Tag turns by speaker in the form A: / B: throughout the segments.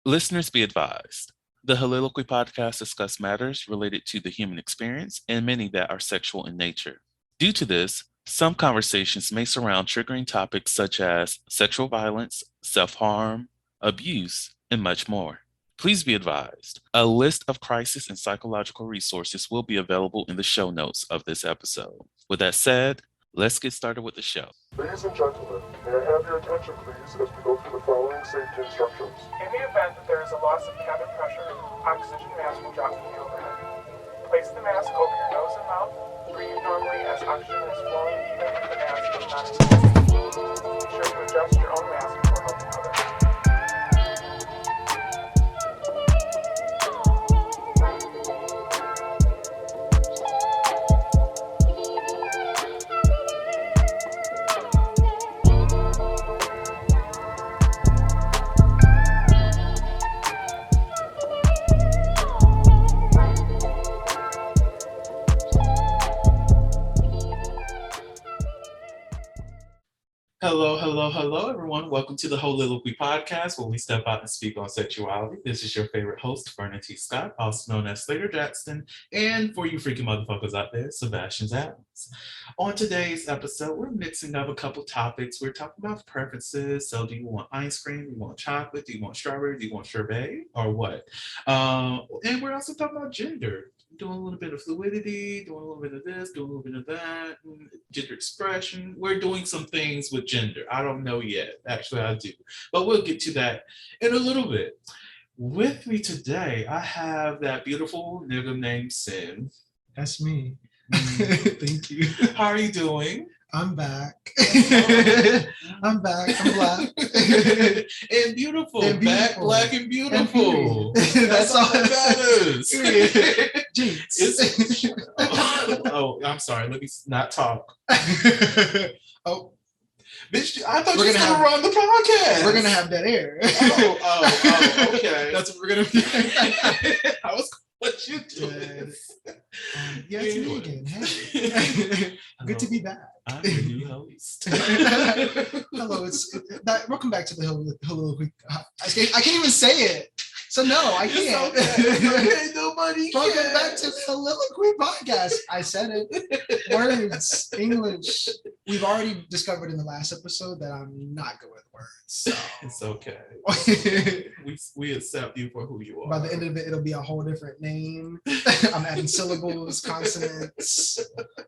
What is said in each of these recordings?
A: Listeners be advised. The Holiloquy podcast discuss matters related to the human experience and many that are sexual in nature. Due to this, some conversations may surround triggering topics such as sexual violence, self harm, abuse, and much more. Please be advised a list of crisis and psychological resources will be available in the show notes of this episode. With that said, let's get started with the show.
B: Ladies and gentlemen, may I have your attention please as we go through the following safety instructions.
C: In the event that there is a loss of cabin pressure, oxygen mask will drop from the overhead. Place the mask over your nose and mouth. Breathe normally as oxygen is flowing even if the mask is not inflated. Be sure to adjust your own mask before helping others.
A: Hello, everyone. Welcome to the Holiloquy podcast, where we step out and speak on sexuality. This is your favorite host, Vernon T. Scott, also known as Slaytor Jackson, and for you freaking motherfuckers out there, Sebastian Zaddems. On today's episode, we're mixing up a couple topics. We're talking about preferences. So, do you want ice cream? Do you want chocolate? Do you want strawberry? Do you want sherbet? Or what? And we're also talking about gender. Doing a little bit of fluidity, doing a little bit of this, doing a little bit of that, gender expression. We're doing some things with gender. I don't know yet. Actually, I do. But we'll get to that in a little bit. With me today, I have that beautiful nigga named Sin.
D: That's me. Thank you.
A: How are you doing?
D: I'm back. I'm back. I'm black.
A: And beautiful.
D: And
A: Back,
D: beautiful.
A: black, and beautiful.
D: That's all
A: that matters.
D: Jinx.
A: Oh, I'm sorry. Let me not talk.
D: Oh,
A: Bitch, I thought
D: We're
A: you were
D: gonna
A: going to run the podcast.
D: we're gonna have that air.
A: Oh, okay.
D: That's what we're gonna do.
A: I was what you doing.
D: Yeah, it's me again. Hey. Good to be back.
A: I'm your new host.
D: Hello, welcome back to the Hello. I can't even say it. So no, I can't.
A: Okay, nobody
D: Welcome
A: cares.
D: back to the Soliloquy podcast. I said it. Words, English. We've already discovered in the last episode that I'm not good with words. So.
A: It's okay. We accept you for who you are.
D: By the end of it, it'll be a whole different name. I'm adding syllables, consonants.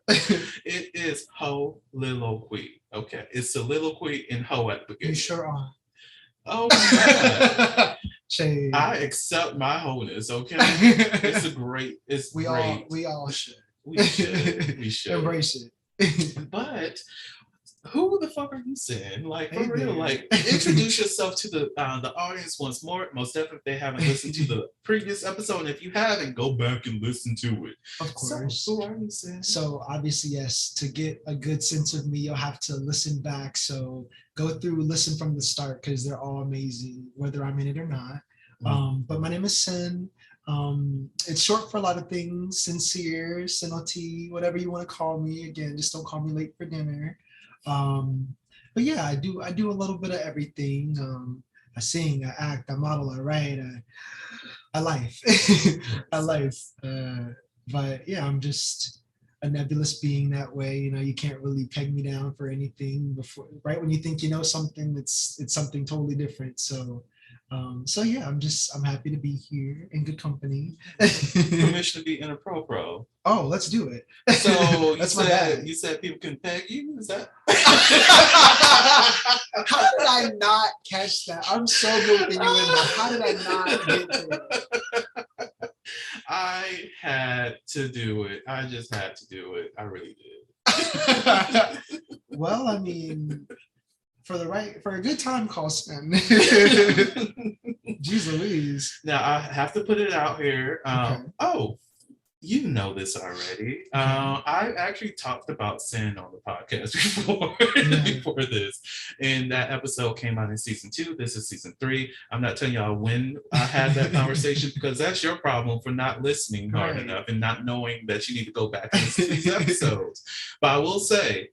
A: It is Holiloquy. Okay, it's soliloquy and ho at the beginning.
D: You sure are.
A: Oh my God.
D: Shade.
A: I accept my wholeness, okay? It's great.
D: We all should.
A: We should.
D: Embrace it.
A: But who the fuck are you saying? Like, for
D: Hey,
A: real,
D: man.
A: like, introduce yourself to the audience once more. Most definitely, if they haven't listened to the previous episode. And if you haven't, go back and listen to it.
D: Of course.
A: So, who are you saying?
D: So obviously, yes, to get a good sense of me, you'll have to listen back. So listen from the start, because they're all amazing, whether I'm in it or not. But my name is Sin. It's short for a lot of things. Sincere, Sinoti, whatever you want to call me. Again, just don't call me late for dinner. But yeah, I do a little bit of everything. I sing, I act, I model, I write, I life. I life. But yeah, I'm just a nebulous being that way. You know, you can't really peg me down for anything before, right when you think you know something, it's something totally different. So yeah, I'm happy to be here in good company.
A: Permission to be inappropriate.
D: Oh, let's do it.
A: So
D: That's my bad.
A: you said people can peg you? Is that?
D: How did I not catch that? I'm so good with innuendo. How did I not get there?
A: I had to do it. I just had to do it. I really did.
D: Well, I mean, for a good time cost, man. Jeez Louise.
A: Now I have to put it out here.
D: Okay.
A: Oh, you know this already. I actually talked about sin on the podcast before this, and that episode came out in season 2. This is season 3. I'm not telling y'all when I had that conversation because that's your problem for not listening hard enough and not knowing that you need to go back and listen to these episodes. But I will say,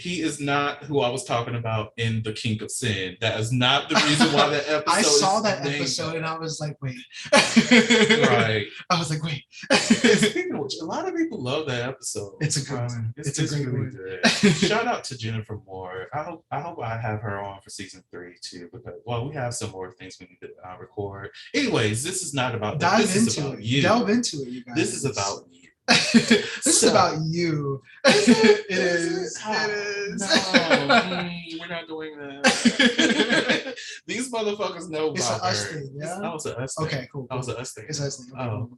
A: he is not who I was talking about in The Kink of Sin. That is not the reason why that episode
D: I saw
A: is
D: that
A: named
D: episode
A: that.
D: and I was like, wait.
A: Right.
D: I was like, wait.
A: Speaking of which, a lot of people love that episode.
D: It's a good one. It's a great
A: really
D: one.
A: good. Shout out to Jennifer Moore. I hope I have her on for season 3 too, because we have some more things we need to record. Anyways, this is not about that.
D: Dive
A: This is
D: into
A: about
D: it.
A: you.
D: Delve into it, you guys.
A: This is about you.
D: This is about you. It is. It is.
A: No, we're not doing that. These motherfuckers know
D: It's an
A: about
D: us
A: her.
D: thing, yeah?
A: That was an us thing.
D: Okay, cool.
A: That was an us thing.
D: It's us thing.
A: Oh,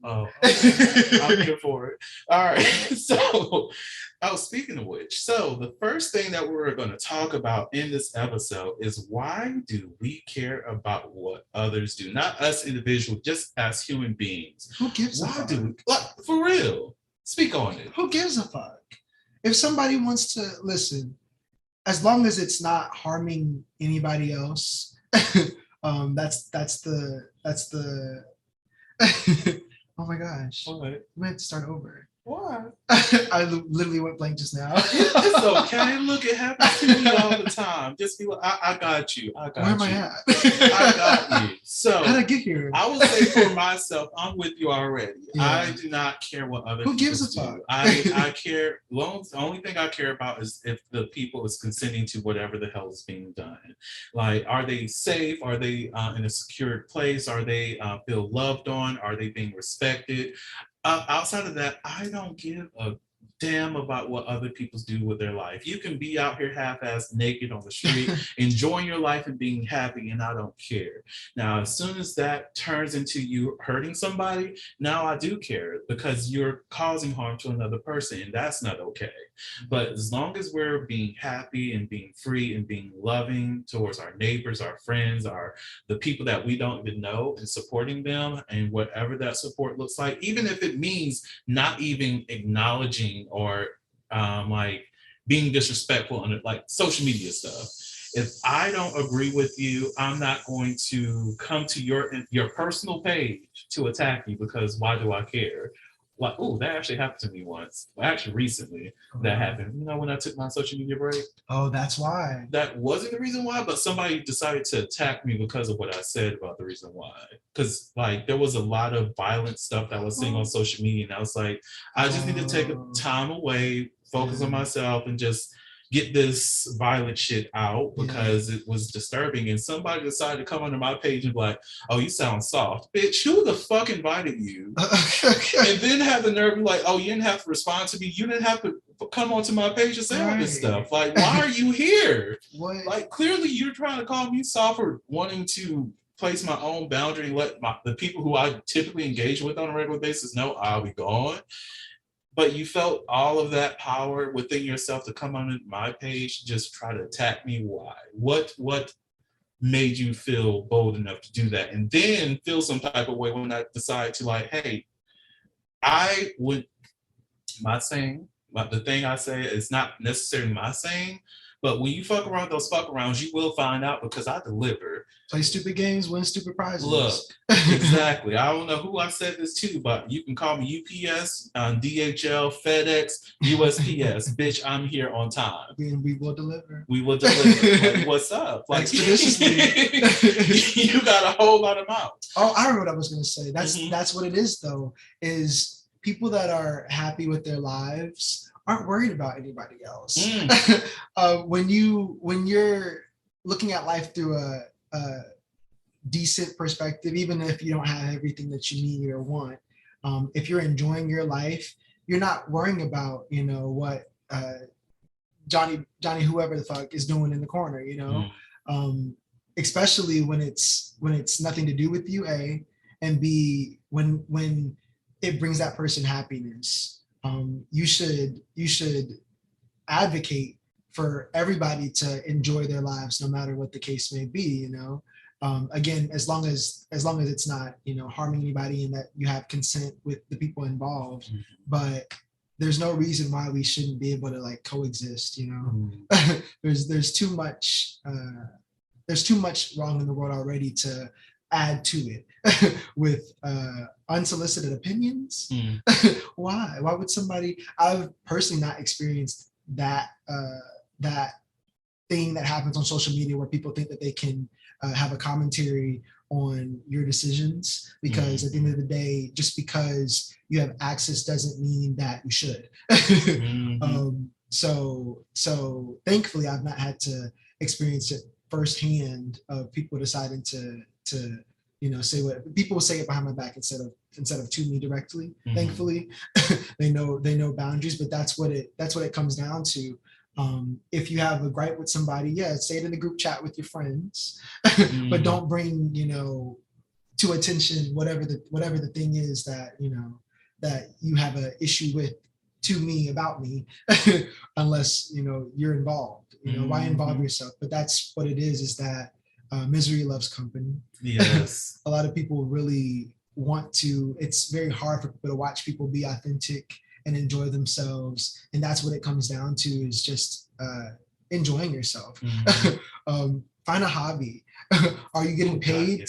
D: Okay.
A: I'm here for it. All right. So, speaking of which, so the first thing that we're going to talk about in this episode is why do we care about what others do? Not us individuals, just as human beings.
D: Who gives a
A: Why
D: fuck?
A: do we? Like, for real? Speak on it.
D: Who gives a fuck? If somebody wants to listen, as long as it's not harming anybody else, that's the oh my gosh.
A: What?
D: We have to start over.
A: Why?
D: I literally went blank just now.
A: It's okay. Look, it happens to me all the time. Just be like, I got you. I got you.
D: Where am I at?
A: I got you. So
D: How did I get here?
A: I would say for myself, I'm with you already.
D: Yeah.
A: I do not care what other
D: Who
A: people
D: gives a
A: do.
D: fuck?
A: I care. The only thing I care about is if the people is consenting to whatever the hell is being done. Like, are they safe? Are they in a secured place? Are they feel loved on? Are they being respected? Outside of that, I don't give a damn about what other people do with their life. You can be out here half-ass naked on the street, enjoying your life and being happy, and I don't care. Now, as soon as that turns into you hurting somebody, now I do care because you're causing harm to another person, and that's not okay. But as long as we're being happy and being free and being loving towards our neighbors, our friends, the people that we don't even know, and supporting them and whatever that support looks like, even if it means not even acknowledging or like being disrespectful on it, like social media stuff. If I don't agree with you, I'm not going to come to your personal page to attack you, because why do I care? Like, oh, that actually happened to me once. Well, actually, recently that happened. You know, when I took my social media break.
D: Oh, that's why.
A: That wasn't the reason why, but somebody decided to attack me because of what I said about the reason why. Because like there was a lot of violent stuff that I was seeing on social media, and I was like, I just need to take a time away, focus on myself, and just get this violent shit out because it was disturbing. And somebody decided to come onto my page and be like, oh, you sound soft. Bitch, who the fuck invited you? And then have the nerve to be like, oh, you didn't have to respond to me. You didn't have to come onto my page and say all this stuff. Like, why are you here?
D: What?
A: Like, clearly you're trying to call me soft for wanting to place my own boundary and let the people who I typically engage with on a regular basis know I'll be gone. But you felt all of that power within yourself to come on my page, just try to attack me. Why? What made you feel bold enough to do that? And then feel some type of way when I decide to like, hey, my saying, but the thing I say is not necessarily my saying, but when you fuck around those fuck arounds, you will find out because I deliver.
D: Play stupid games, win stupid prizes.
A: Look, exactly. I don't know who I said this to, but you can call me UPS, DHL, FedEx, USPS. Bitch, I'm here on time.
D: We will deliver.
A: We will deliver. Like, what's up? Like,
D: expeditiously.
A: You got a whole lot of mouth.
D: Oh, I remember what I was going to say. That's what it is, though, is people that are happy with their lives aren't worried about anybody else. When you're looking at life through a decent perspective, even if you don't have everything that you need or want, if you're enjoying your life, you're not worrying about what Johnny whoever the fuck is doing in the corner, especially when it's nothing to do with you, A, and B, when it brings that person happiness. You should advocate for everybody to enjoy their lives, no matter what the case may be. Again, as long as it's not harming anybody and that you have consent with the people involved. But there's no reason why we shouldn't be able to like coexist. There's too much wrong in the world already to add to it with unsolicited opinions. Why would somebody? I've personally not experienced that that thing that happens on social media where people think that they can have a commentary on your decisions, because at the end of the day, just because you have access doesn't mean that you should. So thankfully I've not had to experience it firsthand of people deciding to say what people will say it behind my back instead of to me directly. Thankfully they know boundaries, but that's what it comes down to. If you have a gripe with somebody, say it in the group chat with your friends, but don't bring, to attention whatever the thing is that you have an issue with to me about me, unless you're involved. Why involve yourself? But that's what it is that misery loves company.
A: Yes.
D: A lot of people really want to. It's very hard for people to watch people be authentic and enjoy themselves, and that's what it comes down to, is just enjoying yourself. Find a hobby. Are you getting paid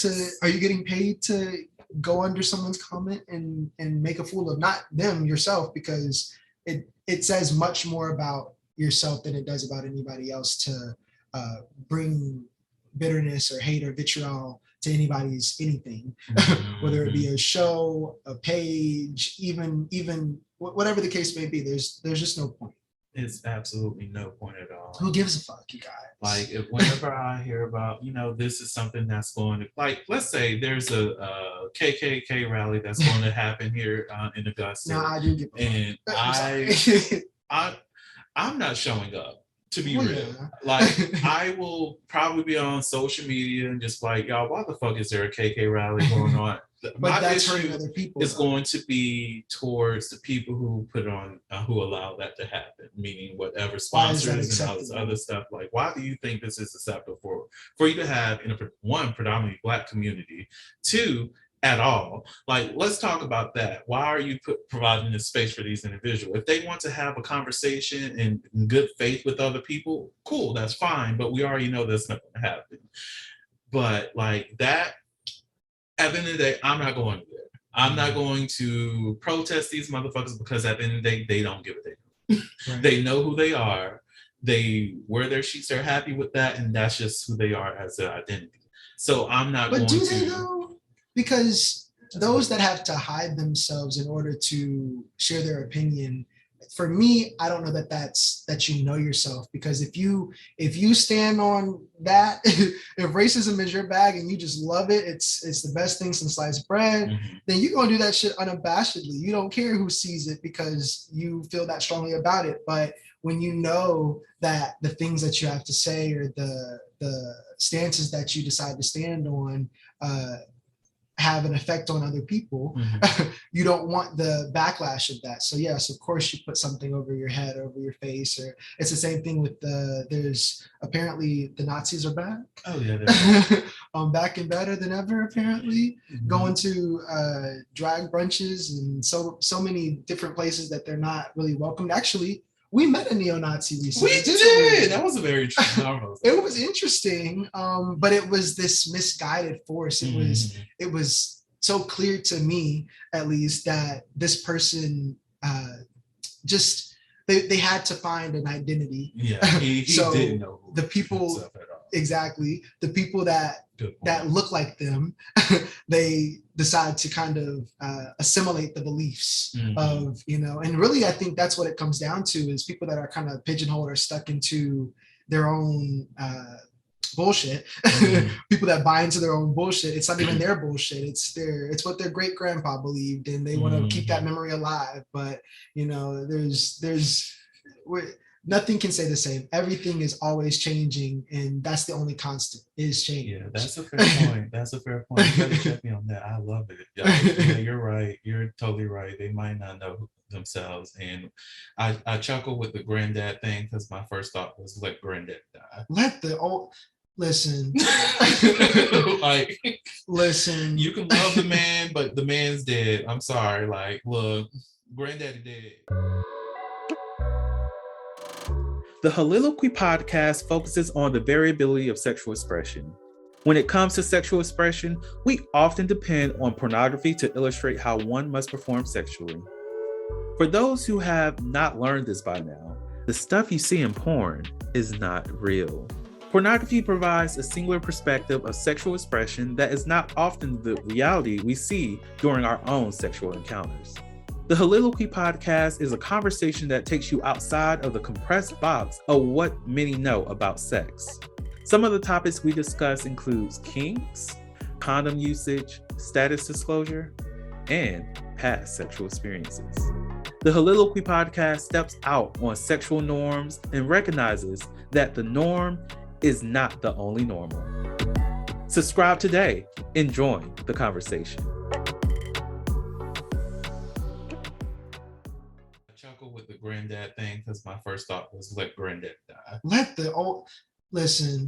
D: to go under someone's comment and make a fool of not them, yourself? Because it says much more about yourself than it does about anybody else to bring bitterness or hate or vitriol to anybody's anything, whether it be a show, a page, even whatever the case may be. There's just no point.
A: It's absolutely no point at all.
D: Who gives a fuck, you guys?
A: Like, whenever I hear about, this is something that's going to, like, let's say there's a KKK rally that's going to happen here in Augusta.
D: No, I do give a
A: fuck. And I'm not showing up. To be real, like, I will probably be on social media and just like, y'all, why the fuck is there a KK rally going on?
D: But
A: my
D: that's
A: issue
D: hurting other people.
A: Is going to be towards the people who put on, who allow that to happen. Meaning, whatever sponsors and all this other stuff. Like, why do you think this is acceptable for you to have in one, predominantly Black community, two, at all? Like, let's talk about that. Why are you providing this space for these individuals? If they want to have a conversation in good faith with other people, cool, that's fine. But we already know that's not going to happen. But like that, at the end of the day, I'm not going there. I'm not going to protest these motherfuckers, because at the end of the day, they don't give a damn. Right. They know who they are. They wear their sheets. They're happy with that, and that's just who they are as their identity. So I'm not going to.
D: But do they though? Because those that have to hide themselves in order to share their opinion, for me, I don't know that you know yourself. Because if you stand on that, if racism is your bag and you just love it, it's the best thing since sliced bread, then you're gonna do that shit unabashedly. You don't care who sees it because you feel that strongly about it. But when you know that the things that you have to say or the stances that you decide to stand on have an effect on other people, you don't want the backlash of that. So yes, of course you put something over your head, over your face, or it's the same thing with there's apparently the Nazis are back.
A: Oh yeah.
D: Back and better than ever, apparently. Going to drag brunches and so many different places that they're not really welcomed. Actually, we met a neo-Nazi recently.
A: We did. That was a very
D: it was interesting, but it was this misguided force. It was so clear to me, at least, that this person just they had to find an identity.
A: Yeah, he
D: so
A: didn't know who
D: the people exactly the people that look like them. They decide to kind of assimilate the beliefs of, and really I think that's what it comes down to, is people that are kind of pigeonholed or stuck into their own bullshit. People that buy into their own bullshit. It's not even their bullshit. It's what their great grandpa believed, and they want to keep that memory alive. But nothing can stay the same. Everything is always changing, and that's the only constant is change.
A: Yeah, that's a fair point. That's a fair point. You gotta check me on that. I love it. Yeah, you're right. You're totally right. They might not know themselves. And I chuckle with the granddad thing, because my first thought was, let granddad die.
D: Listen.
A: Like,
D: listen.
A: You can love the man, but the man's dead. I'm sorry. Like, look, granddaddy dead. The Holiloquy podcast focuses on the variability of sexual expression. When it comes to sexual expression, we often depend on pornography to illustrate how one must perform sexually. For those who have not learned this by now, the stuff you see in porn is not real. Pornography provides a singular perspective of sexual expression that is not often the reality we see during our own sexual encounters. The Soliloquy podcast is a conversation that takes you outside of the compressed box of what many know about sex. Some of the topics we discuss includes kinks, condom usage, status disclosure, and past sexual experiences. The Soliloquy podcast steps out on sexual norms and recognizes that the norm is not the only normal. Subscribe today and join the conversation. I chuckle with the granddad thing because my first thought was let granddad die.
D: Let the old listen.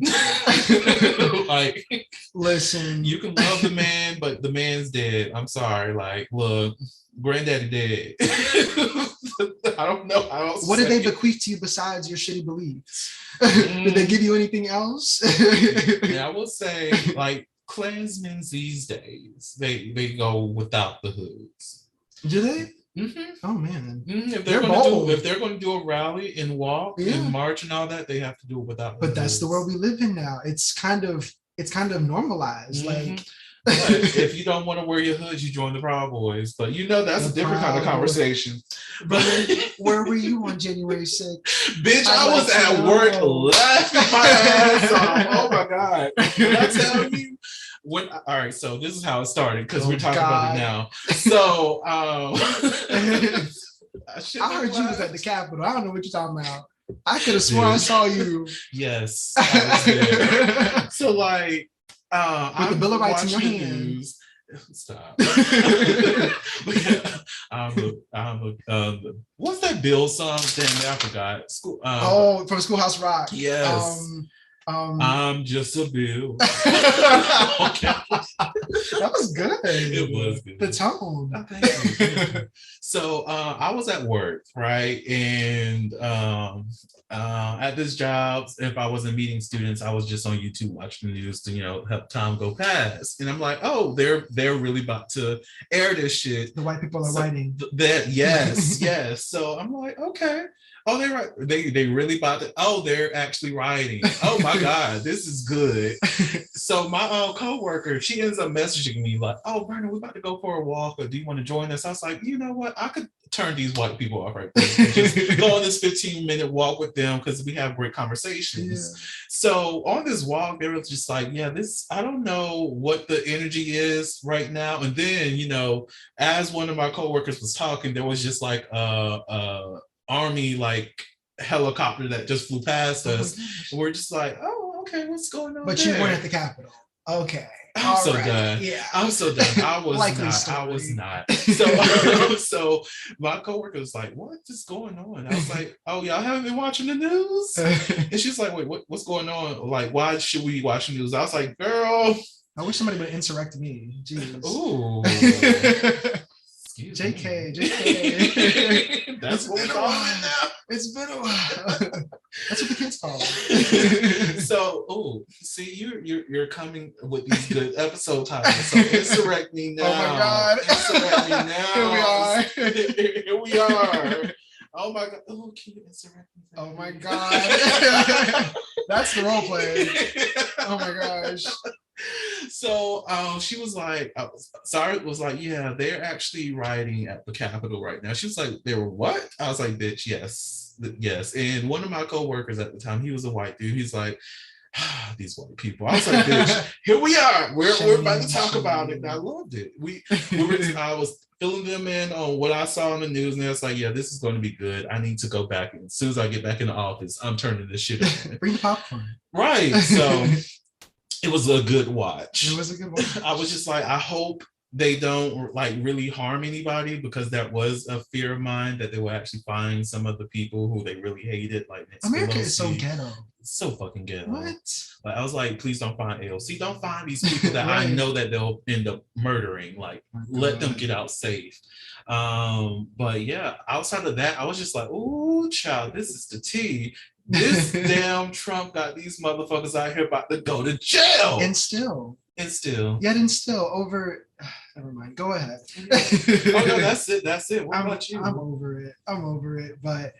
A: Like,
D: listen.
A: You can love the man, but the man's dead. I'm sorry. Like, look, granddaddy dead. I don't know how else.
D: What did they bequeath to you besides your shitty beliefs? Did they give you anything else?
A: Yeah, I will say, like, Klansmen these days, they go without the hoods.
D: Do they?
A: Mm-hmm.
D: Oh man,
A: if they're going to do a rally and walk and march and all that, they have to do it without.
D: But that's the world we live in now. It's kind of normalized.
A: Mm-hmm.
D: Like,
A: but if you don't want to wear your hood, you join the Proud Boys. But that's a different kind of conversation. But
D: where were you on January 6th?
A: Bitch, I was at work laughing my ass off. Oh my God. Did I tell you? All right, so this is how it started because we're talking about it now. So I
D: heard you was at the Capitol. I don't know what you're talking about. I could have sworn I saw you.
A: Yes. I was there. So like
D: with the Bill of Rights in your hand.
A: Stop. What's that Bill song? Damn it, I forgot.
D: From Schoolhouse Rock.
A: Yes. I'm just a bill.
D: Okay. That was good.
A: It was good.
D: The tone.
A: Oh, thank you. So I was at work, right? And at this job, if I wasn't meeting students, I was just on YouTube watching the news to, help time go past. And I'm like, oh, they're really about to air this shit.
D: The white people are writing.
A: Yes, yes. So I'm like, okay. Oh, they're right. They really about to. Oh, they're actually rioting. Oh my God, this is good. So my coworker, she ends up messaging me like, "Oh, Vernon, we're about to go for a walk. Or do you want to join us?" I was like, you know what? I could turn these white people off right there. Just go on this 15-minute walk with them because we have great conversations. Yeah. So on this walk, they were just like, "Yeah, this. I don't know what the energy is right now." And then, as one of my coworkers was talking, there was just like Army like helicopter that just flew past us. We're just like, oh, okay, what's going on?
D: But
A: there?
D: You weren't at the Capitol. Okay.
A: I'm so done. Yeah. I'm so done. I was not. So my coworker was like, what is going on? I was like, oh, y'all haven't been watching the news? And she's like, wait, what's going on? Like, why should we watch the news? I was like, girl.
D: I wish somebody would insurrect me. Jeez.
A: Ooh.
D: JK.
A: That's what we're calling it now.
D: It's been a while. That's what the kids call
A: it. So, see, you're coming with these good episode titles. So Insurrect Me Now.
D: Oh my God.
A: Insurrect Me Now. Here we are. Oh my God. Oh, can you insurrect me?
D: Oh my God. That's the role play. Oh my gosh.
A: So she was like, Sarah was like, yeah, they're actually rioting at the Capitol right now. She was like, they were what? I was like, bitch, yes. And one of my coworkers at the time, he was a white dude. He's like, these white people. I was like, bitch, here we are. We're about to talk about it. And I loved it. I was filling them in on what I saw on the news, and I was like, yeah, this is going to be good. I need to go back. And as soon as I get back in the office, I'm turning this shit on.
D: Bring the popcorn.
A: Right. So it was a good watch.
D: It was a good watch.
A: I was just like, I hope they don't like really harm anybody, because that was a fear of mine, that they will actually find some of the people who they really hated. Like
D: America is so ghetto.
A: It's so fucking ghetto.
D: What?
A: Like I was like, please don't find AOC. Don't find these people that right. I know that they'll end up murdering. Like let them get out safe. But yeah, outside of that, I was just like, ooh, child, this is the tea. This damn Trump got these motherfuckers out here about to go to jail.
D: And still. Over. Never mind. Go ahead.
A: Oh no, that's it. What about you?
D: I'm over it. But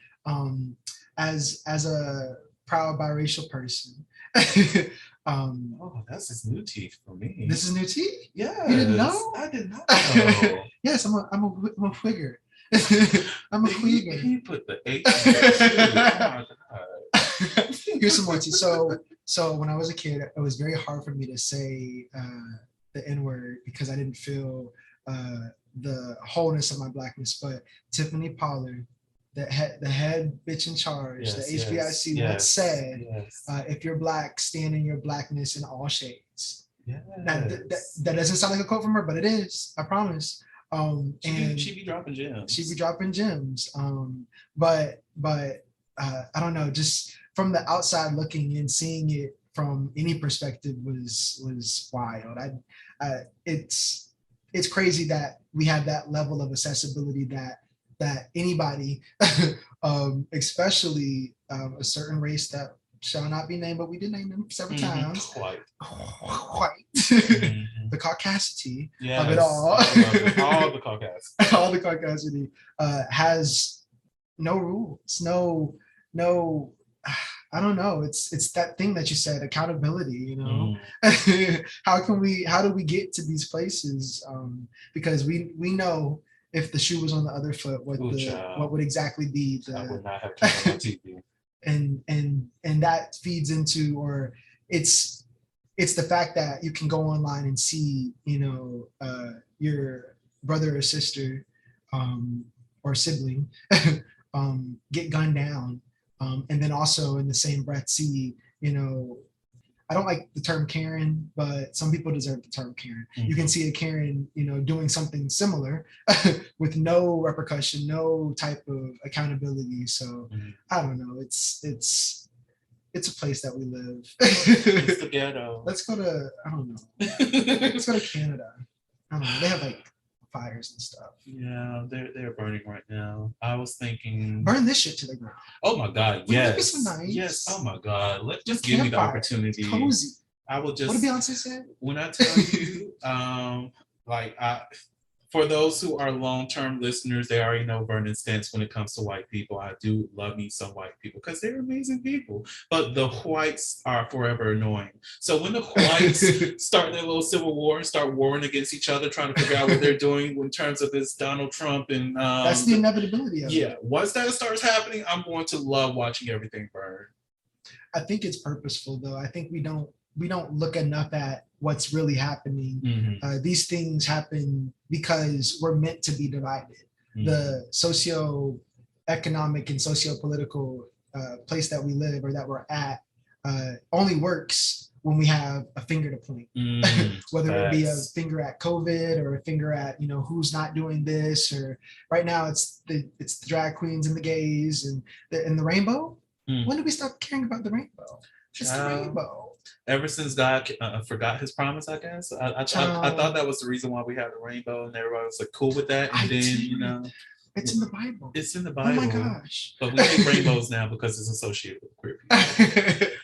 D: as a proud biracial person.
A: Oh, that's his new teeth for me.
D: This is new tea?
A: Yeah.
D: You didn't know?
A: I did not know.
D: Yes, I'm a figure. I'm a figure.
A: He put the H in there too. Oh my God.
D: Here's some more tea. So when I was a kid, it was very hard for me to say the N-word because I didn't feel the wholeness of my blackness. But Tiffany Pollard, the head bitch in charge,
A: Yes,
D: the HBIC, once said, if you're black, stand in your blackness in all shades.
A: Yes.
D: That doesn't sound like a quote from her, but it is. I promise.
A: She be dropping gems.
D: She be dropping gems. But I don't know. Just from the outside looking in, seeing it from any perspective was wild. It's crazy that we have that level of accessibility that anybody, especially a certain race that shall not be named, but we did name them several times. White.
A: Mm-hmm.
D: The caucasity
A: Yes.
D: of it all.
A: All the caucasity.
D: All the caucasity has no rules, no. I don't know. It's that thing that you said, accountability. You know, how do we get to these places? Because we know if the shoe was on the other foot, what would exactly be the.
A: I would not have turned on my TV.
D: And that feeds into, or it's the fact that you can go online and see, you know, your brother or sister or sibling get gunned down, and then also in the same breath see, you know, I don't like the term Karen, but some people deserve the term Karen. Mm-hmm. You can see a Karen, you know, doing something similar with no repercussion, no type of accountability. So I don't know. It's a place that we live.
A: It's the ghetto.
D: Let's go to, I don't know. Let's go to Canada. I don't know. They have like fires and stuff.
A: Yeah, they're burning right now. I was thinking
D: burn this shit to the ground.
A: Oh my God, yes.
D: So nice.
A: Yes. Oh my God. Just give me the opportunity.
D: It's cozy.
A: I will just
D: what did Beyonce say?
A: When I tell you, for those who are long-term listeners, they already know Vernon's stance when it comes to white people. I do love me some white people because they're amazing people. But the whites are forever annoying. So when the whites start their little civil war and start warring against each other, trying to figure out what they're doing in terms of this Donald Trump and
D: that's the inevitability of it.
A: Yeah, once that starts happening, I'm going to love watching everything burn.
D: I think it's purposeful, though. I think we don't look enough at what's really happening. Mm-hmm. These things happen because we're meant to be divided. Mm-hmm. The socio-economic and socio-political place that we live or that we're at only works when we have a finger to point. Mm-hmm. Whether it be a finger at COVID or a finger at, you know, who's not doing this, or right now it's the drag queens and the gays and the rainbow. Mm-hmm. When do we stop caring about the rainbow? Just the rainbow.
A: Ever since God forgot his promise, I guess. I thought that was the reason why we had the rainbow, and everybody was like cool with that. And you know,
D: it's in the Bible.
A: It's in the Bible.
D: Oh my gosh!
A: But we hate rainbows now because it's associated with queer people.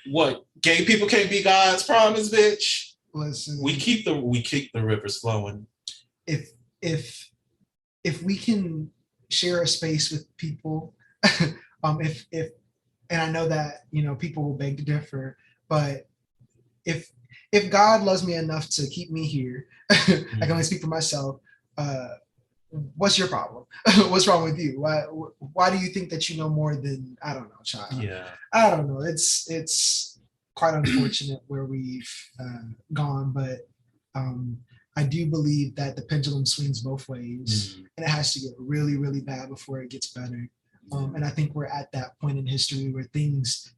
A: What? Gay people can't be God's promise, bitch.
D: Listen,
A: we keep the rivers flowing.
D: If we can share a space with people, if and I know that, you know, people will beg to differ, but if God loves me enough to keep me here, I can only speak for myself. What's your problem? What's wrong with you? Why do you think that you know more than, I don't know, child?
A: Yeah,
D: I don't know. It's quite unfortunate where we've gone, but I do believe that the pendulum swings both ways, and it has to get really, really bad before it gets better. And I think we're at that point in history where things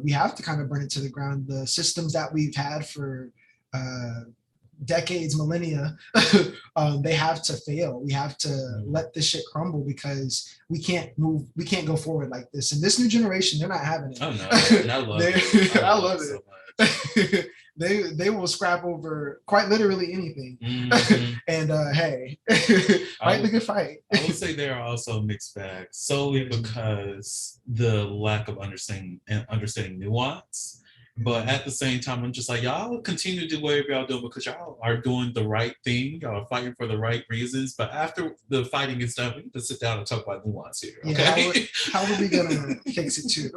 D: we have to kind of burn it to the ground. The systems that we've had for decades, millennia, they have to fail. We have to let this shit crumble because we can't go forward like this. And this new generation, they're not having it.
A: Oh no, and I love it.
D: I love it. So much. They will scrap over quite literally anything. Mm-hmm. And hey, fight the good fight.
A: I would say there are also mixed bags solely because the lack of understanding nuance But at the same time, I'm just like, y'all continue to do whatever y'all doing because y'all are doing the right thing. Y'all are fighting for the right reasons. But after the fighting is done, we need to sit down and talk about nuance here.
D: Yeah,
A: Okay.
D: how are we gonna fix it too?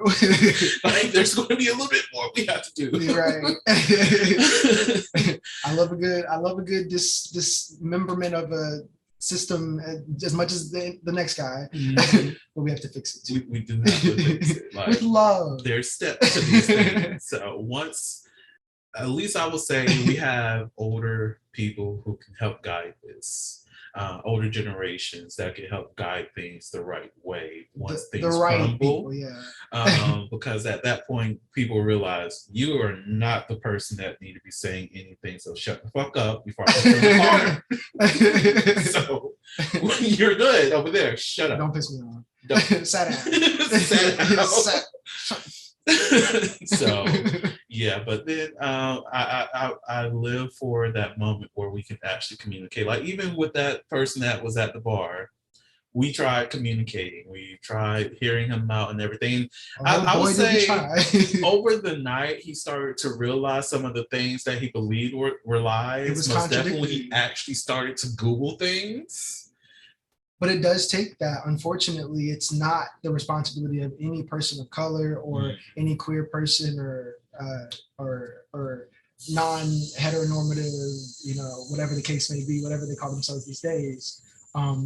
A: Like, there's going to be a little bit more we have to do.
D: Right. I love a good dismemberment of a system as much as the next guy, but we have to fix it too.
A: We do have to fix it. Like,
D: with love.
A: There's steps to these things. So once, at least I will say, we have older people who can help guide this. Older generations that can help guide things the right way once
D: The
A: things
D: right
A: crumble.
D: people, yeah.
A: Because at that point, people realize you are not the person that need to be saying anything. So shut the fuck up before I put you in the corner. So you're good over there. Shut up.
D: Don't piss me off.
A: Don't.
D: Sat down.
A: So yeah, but then I live for that moment where we can actually communicate. Like even with that person that was at the bar, we tried communicating. We tried hearing him out and everything. I would say over the night he started to realize some of the things that he believed were lies.
D: It was
A: Most definitely he actually started to Google things.
D: But it does take that. Unfortunately, it's not the responsibility of any person of color or any queer person or non-heteronormative, whatever the case may be, whatever they call themselves these days.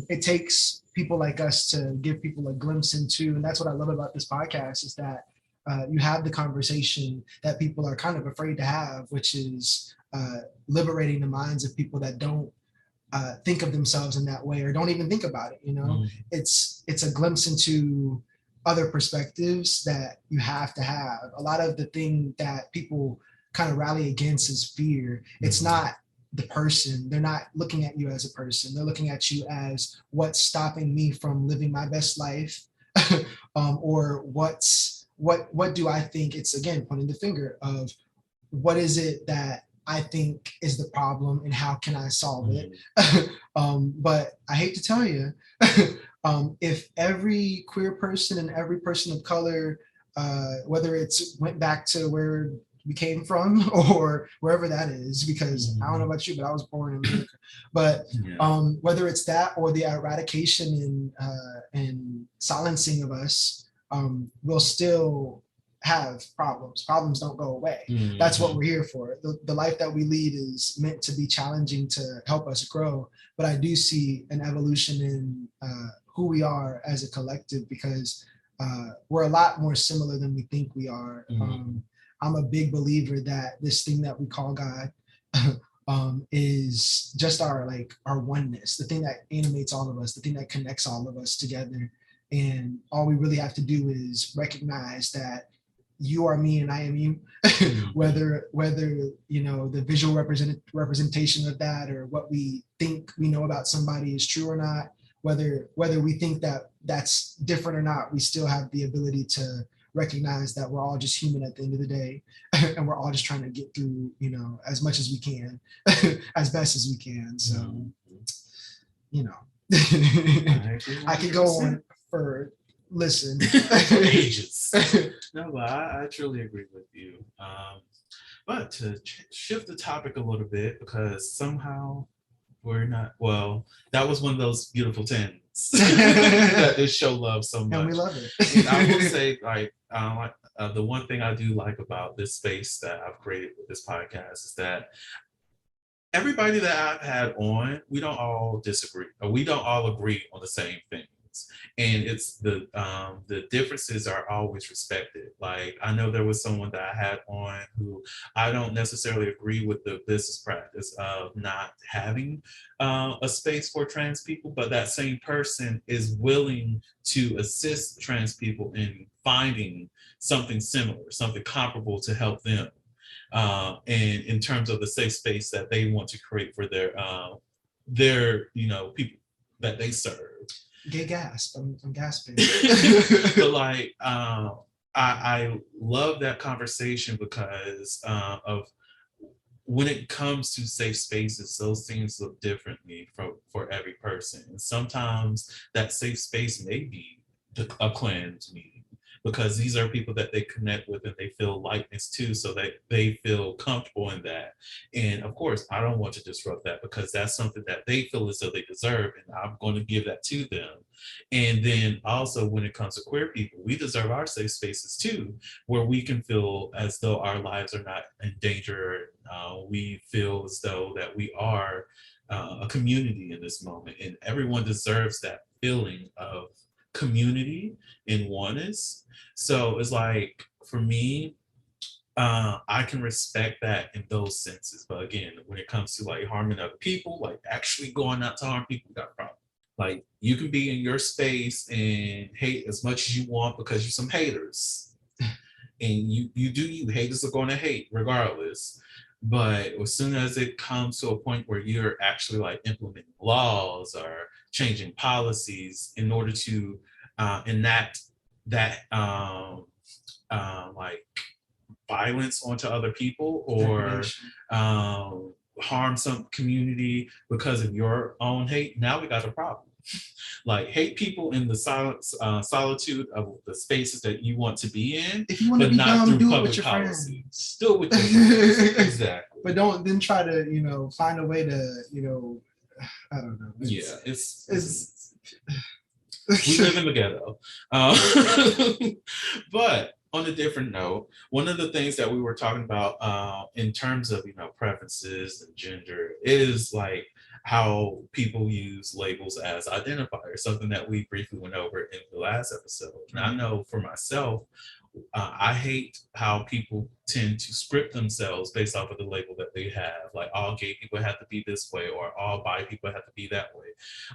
D: It takes people like us to give people a glimpse into, and that's what I love about this podcast is that you have the conversation that people are kind of afraid to have, which is liberating the minds of people that don't think of themselves in that way or don't even think about it. It's a glimpse into other perspectives that you have to have. A lot of the thing that people kind of rally against is fear. It's not the person. They're not looking at you as a person. They're looking at you as what's stopping me from living my best life, or what do I think? It's again pointing the finger of what is it that I think is the problem and how can I solve it? But I hate to tell you, if every queer person and every person of color, whether it's went back to where we came from or wherever that is, because I don't know about you, but I was born in America. But whether it's that or the eradication and silencing of us, we'll still have problems. Problems don't go away. That's what we're here for. The life that we lead is meant to be challenging to help us grow. But I do see an evolution in who we are as a collective because we're a lot more similar than we think we are. I'm a big believer that this thing that we call God is just our oneness, the thing that animates all of us, the thing that connects all of us together. And all we really have to do is recognize that you are me and I am you, whether the visual representation of that or what we think we know about somebody is true or not, whether we think that that's different or not, we still have the ability to recognize that we're all just human at the end of the day, and we're all just trying to get through, as much as we can, as best as we can. So, I could go on for
A: ages. No, but I truly agree with you. But to shift the topic a little bit, because somehow we're not, well, that was one of those beautiful things that this show loves so much.
D: And we love it.
A: And I will say, the one thing I do like about this space that I've created with this podcast is that everybody that I've had on, we don't all disagree, or we don't all agree on the same things. And it's the differences are always respected. Like I know there was someone that I had on who I don't necessarily agree with the business practice of not having a space for trans people, but that same person is willing to assist trans people in finding something similar, something comparable to help them. And in terms of the safe space that they want to create for their people that they serve.
D: Gay gasp. I'm gasping.
A: But I love that conversation because of when it comes to safe spaces, those things look differently for every person. And sometimes that safe space may be a cleanse meeting. because these are people that they connect with and they feel likeness to, so that they feel comfortable in that. And of course, I don't want to disrupt that because that's something that they feel as though they deserve, and I'm going to give that to them. And then also, when it comes to queer people, we deserve our safe spaces too, where we can feel as though our lives are not in danger. We feel as though that we are a community in this moment, and everyone deserves that feeling of community and oneness. So it's like, for me, I can respect that in those senses. But again, when it comes to like harming other people, like actually going out to harm people, we got a problem. Like, you can be in your space and hate as much as you want because you're some haters. And you do you. Haters are going to hate regardless. But as soon as it comes to a point where you're actually like implementing laws or changing policies in order to enact that like violence onto other people, or harm some community because of your own hate, now we got a problem. Like, hate people in the silence, solitude of the spaces that you want to be in,
D: If you want to
A: but
D: be
A: not
D: dumb,
A: through
D: do it
A: public
D: with your
A: policy.
D: friends.
A: Do it with your friends. Exactly.
D: But don't then try to, find a way to, I don't know.
A: Yeah,
D: It's
A: we live in the ghetto. But on a different note, one of the things that we were talking about in terms of preferences and gender is like how people use labels as identifiers, something that we briefly went over in the last episode. And I know for myself, I hate how people tend to script themselves based off of the label that they have. Like, all gay people have to be this way, or all bi people have to be that way,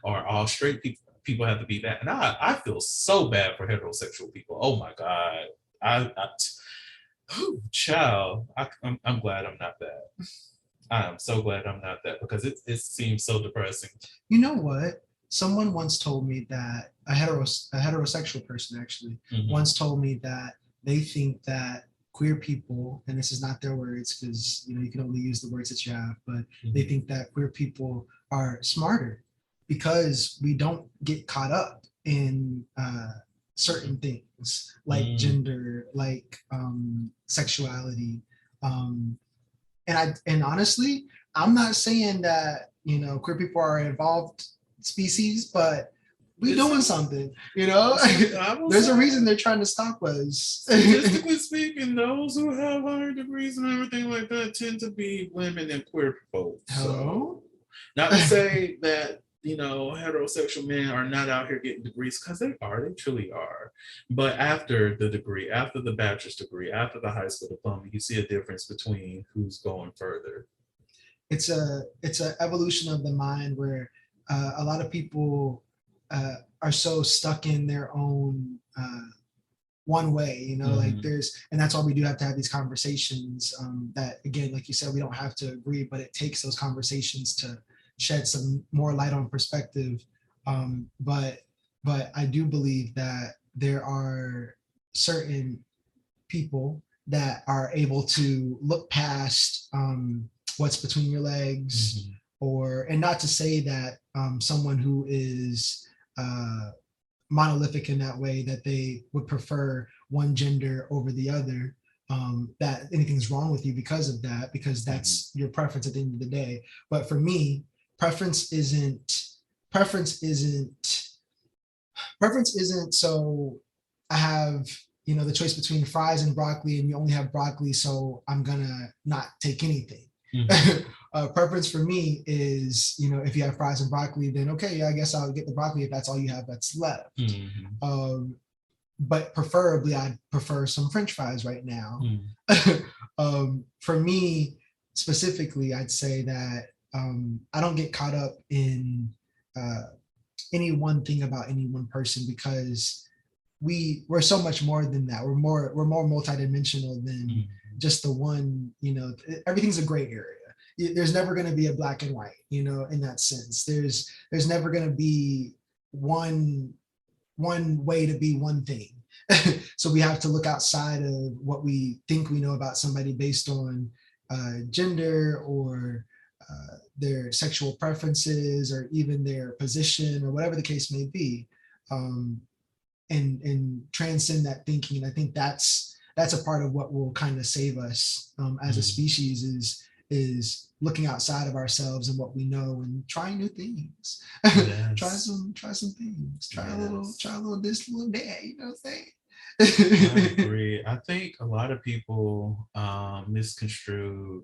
A: or all straight people have to be that. And I feel so bad for heterosexual people. Oh my God. Child, I'm glad I'm not that. I am so glad I'm not that, because it seems so depressing.
D: You know what? Someone once told me that a heterosexual person actually once told me that they think that queer people, and this is not their words because you can only use the words that you have, but they think that queer people are smarter because we don't get caught up in certain things like gender, like sexuality, and honestly, I'm not saying that queer people are an evolved species, but we doing something. There's a reason they're trying to stop us.
A: Statistically speaking, those who have higher degrees and everything like that tend to be women and queer folk. So, not to say that heterosexual men are not out here getting degrees, because they truly are. But after the degree, after the bachelor's degree, after the high school diploma, you see a difference between who's going further.
D: It's a evolution of the mind where a lot of people are so stuck in their own one way, like and that's why we do have to have these conversations that, again, like you said, we don't have to agree, but it takes those conversations to shed some more light on perspective. But I do believe that there are certain people that are able to look past what's between your legs, and not to say that someone who is monolithic in that way, that they would prefer one gender over the other, that anything's wrong with you because of that, because that's your preference at the end of the day. But for me, preference isn't so I have the choice between fries and broccoli, and you only have broccoli, so I'm gonna not take anything. Preference for me is, if you have fries and broccoli, then okay, I guess I'll get the broccoli if that's all you have that's left. But preferably, I'd prefer some French fries right now. For me specifically, I'd say that I don't get caught up in any one thing about any one person, because we're so much more than that. We're more multidimensional than just the one. Everything's a gray area. There's never going to be a black and white. In that sense, there's never going to be one way to be one thing. So we have to look outside of what we think we know about somebody based on gender, or their sexual preferences, or even their position, or whatever the case may be. and transcend that thinking. And I think that's a part of what will kind of save us as a species is looking outside of ourselves and what we know and trying new things.
A: Yes.
D: try some things. Try a little this, little that. You know what I'm saying?
A: I agree. I think a lot of people misconstrue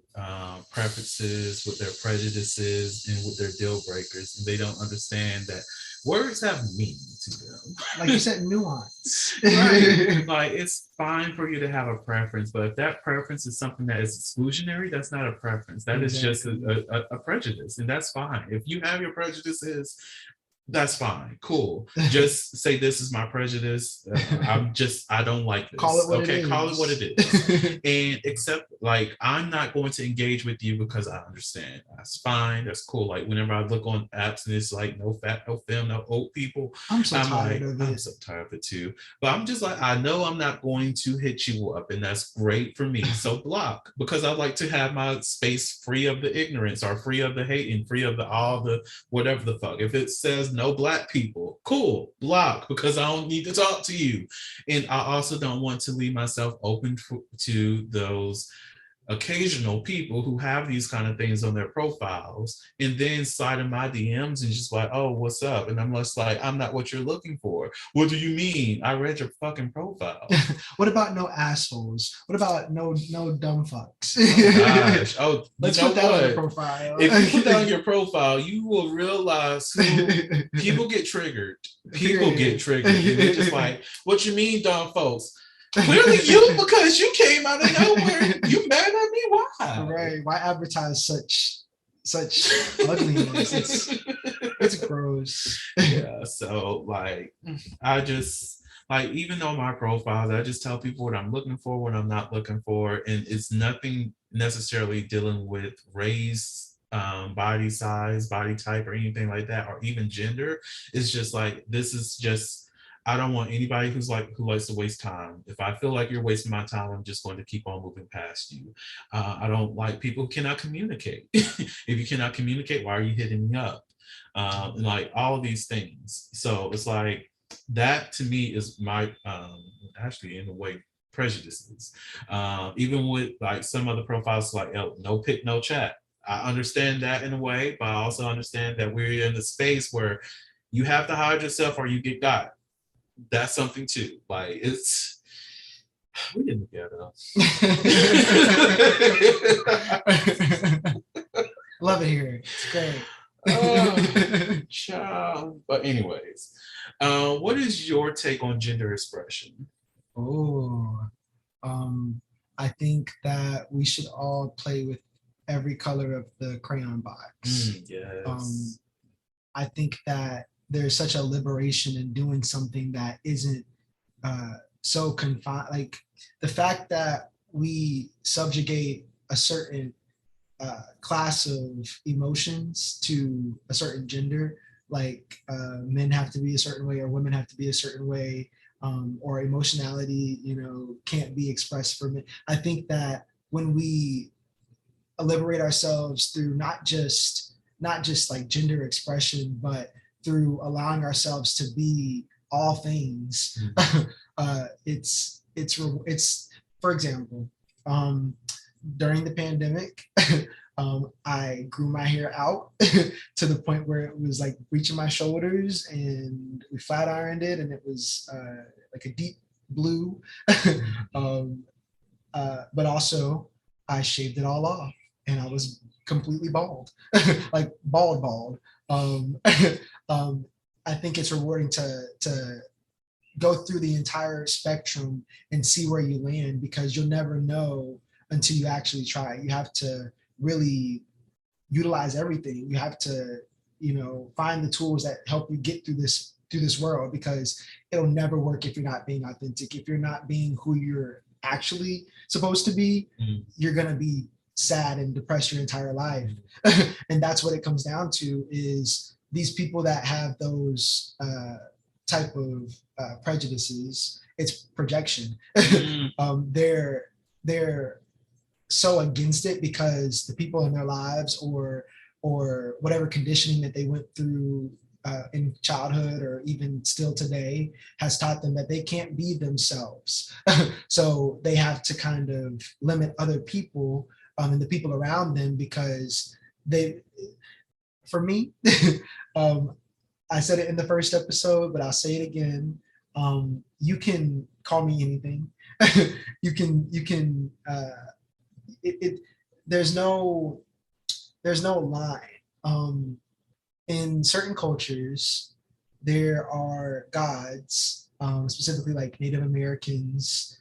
A: preferences with their prejudices and with their deal breakers, and they don't understand that words have meaning to them.
D: Like you said, nuance.
A: Right. Like it's fine for you to have a preference, but if that preference is something that is exclusionary, that's not a preference. That is just a prejudice, and that's fine. If you have your prejudices, that's fine. Cool. Just say this is my prejudice. I don't like this.
D: Call it what it is.
A: Call it what it is. And accept, like, I'm not going to engage with you because I understand. That's fine. That's cool. Like whenever I look on apps and it's like no fat, no femme, no old people,
D: I'm tired of it.
A: I'm so tired of it too. But I'm just like, I know I'm not going to hit you up, and that's great for me. So block, because I like to have my space free of the ignorance or free of the hate and free of the all the whatever the fuck. If it says no Black people, cool, block, because I don't need to talk to you. And I also don't want to leave myself open to those occasional people who have these kind of things on their profiles and then slide in my DMs and just like, oh, what's up? And I'm just like, I'm not what you're looking for. What do you mean? I read your fucking profile.
D: What about no assholes? What about no dumb fucks?
A: Oh gosh. Oh,
D: let's put that on your profile.
A: If you put that on your profile, you will realize people get triggered. People get triggered. And they're just like, what you mean, dumb folks? Clearly you, because you came out of nowhere. You mad at me? Why?
D: Right. Why advertise such ugliness? It's gross.
A: Yeah. So like I just like, even though my profiles, I just tell people what I'm looking for, what I'm not looking for. And it's nothing necessarily dealing with race, body size, body type, or anything like that, or even gender. It's just like, this is just, I don't want anybody who likes to waste time. If I feel like you're wasting my time, I'm just going to keep on moving past you. I don't like people who cannot communicate. If you cannot communicate, why are you hitting me up? And like all of these things. So it's like, that to me is my, actually in a way, prejudices. Even with like some other profiles, like no pic, no chat. I understand that in a way, but I also understand that we're in a space where you have to hide yourself or you get got. That's something too. Like it's, we didn't get it.
D: Love it here. It's great.
A: Child. But anyways, what is your take on gender expression?
D: Oh, I think that we should all play with every color of the crayon box.
A: Yes.
D: I think that there's such a liberation in doing something that isn't so confined. Like the fact that we subjugate a certain class of emotions to a certain gender, like men have to be a certain way or women have to be a certain way, or emotionality, can't be expressed for men. I think that when we liberate ourselves through not just like gender expression, but through allowing ourselves to be all things, it's for example, during the pandemic, I grew my hair out to the point where it was like reaching my shoulders, and we flat ironed it, and it was like a deep blue. But also I shaved it all off, and I was completely bald, like bald. I think it's rewarding to go through the entire spectrum and see where you land, because you'll never know until you actually try. You have to really utilize everything. You have to, find the tools that help you get through this world, because it'll never work if you're not being authentic. If you're not being who you're actually supposed to be, you're gonna be sad and depressed your entire life. And that's what it comes down to, is these people that have those type of prejudices. It's projection. They're so against it because the people in their lives or whatever conditioning that they went through in childhood or even still today has taught them that they can't be themselves. So they have to kind of limit other people and the people around them because they, for me, um, I said it in the first episode, but I'll say it again. You can call me anything. You can there's no line. In certain cultures, there are gods, specifically like Native Americans,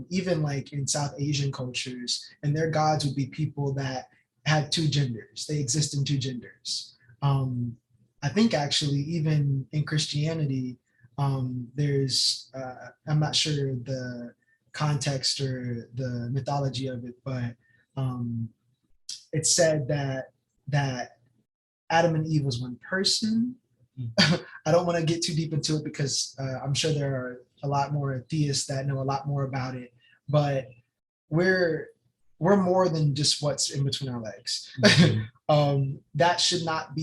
D: even like in South Asian cultures, and their gods would be people that had two genders. They exist in two genders. I think actually even in Christianity, there's I'm not sure the context or the mythology of it, but it's said that Adam and Eve was one person. I don't want to get too deep into it because I'm sure there are a lot more theists that know a lot more about it, but we're more than just what's in between our legs. That should not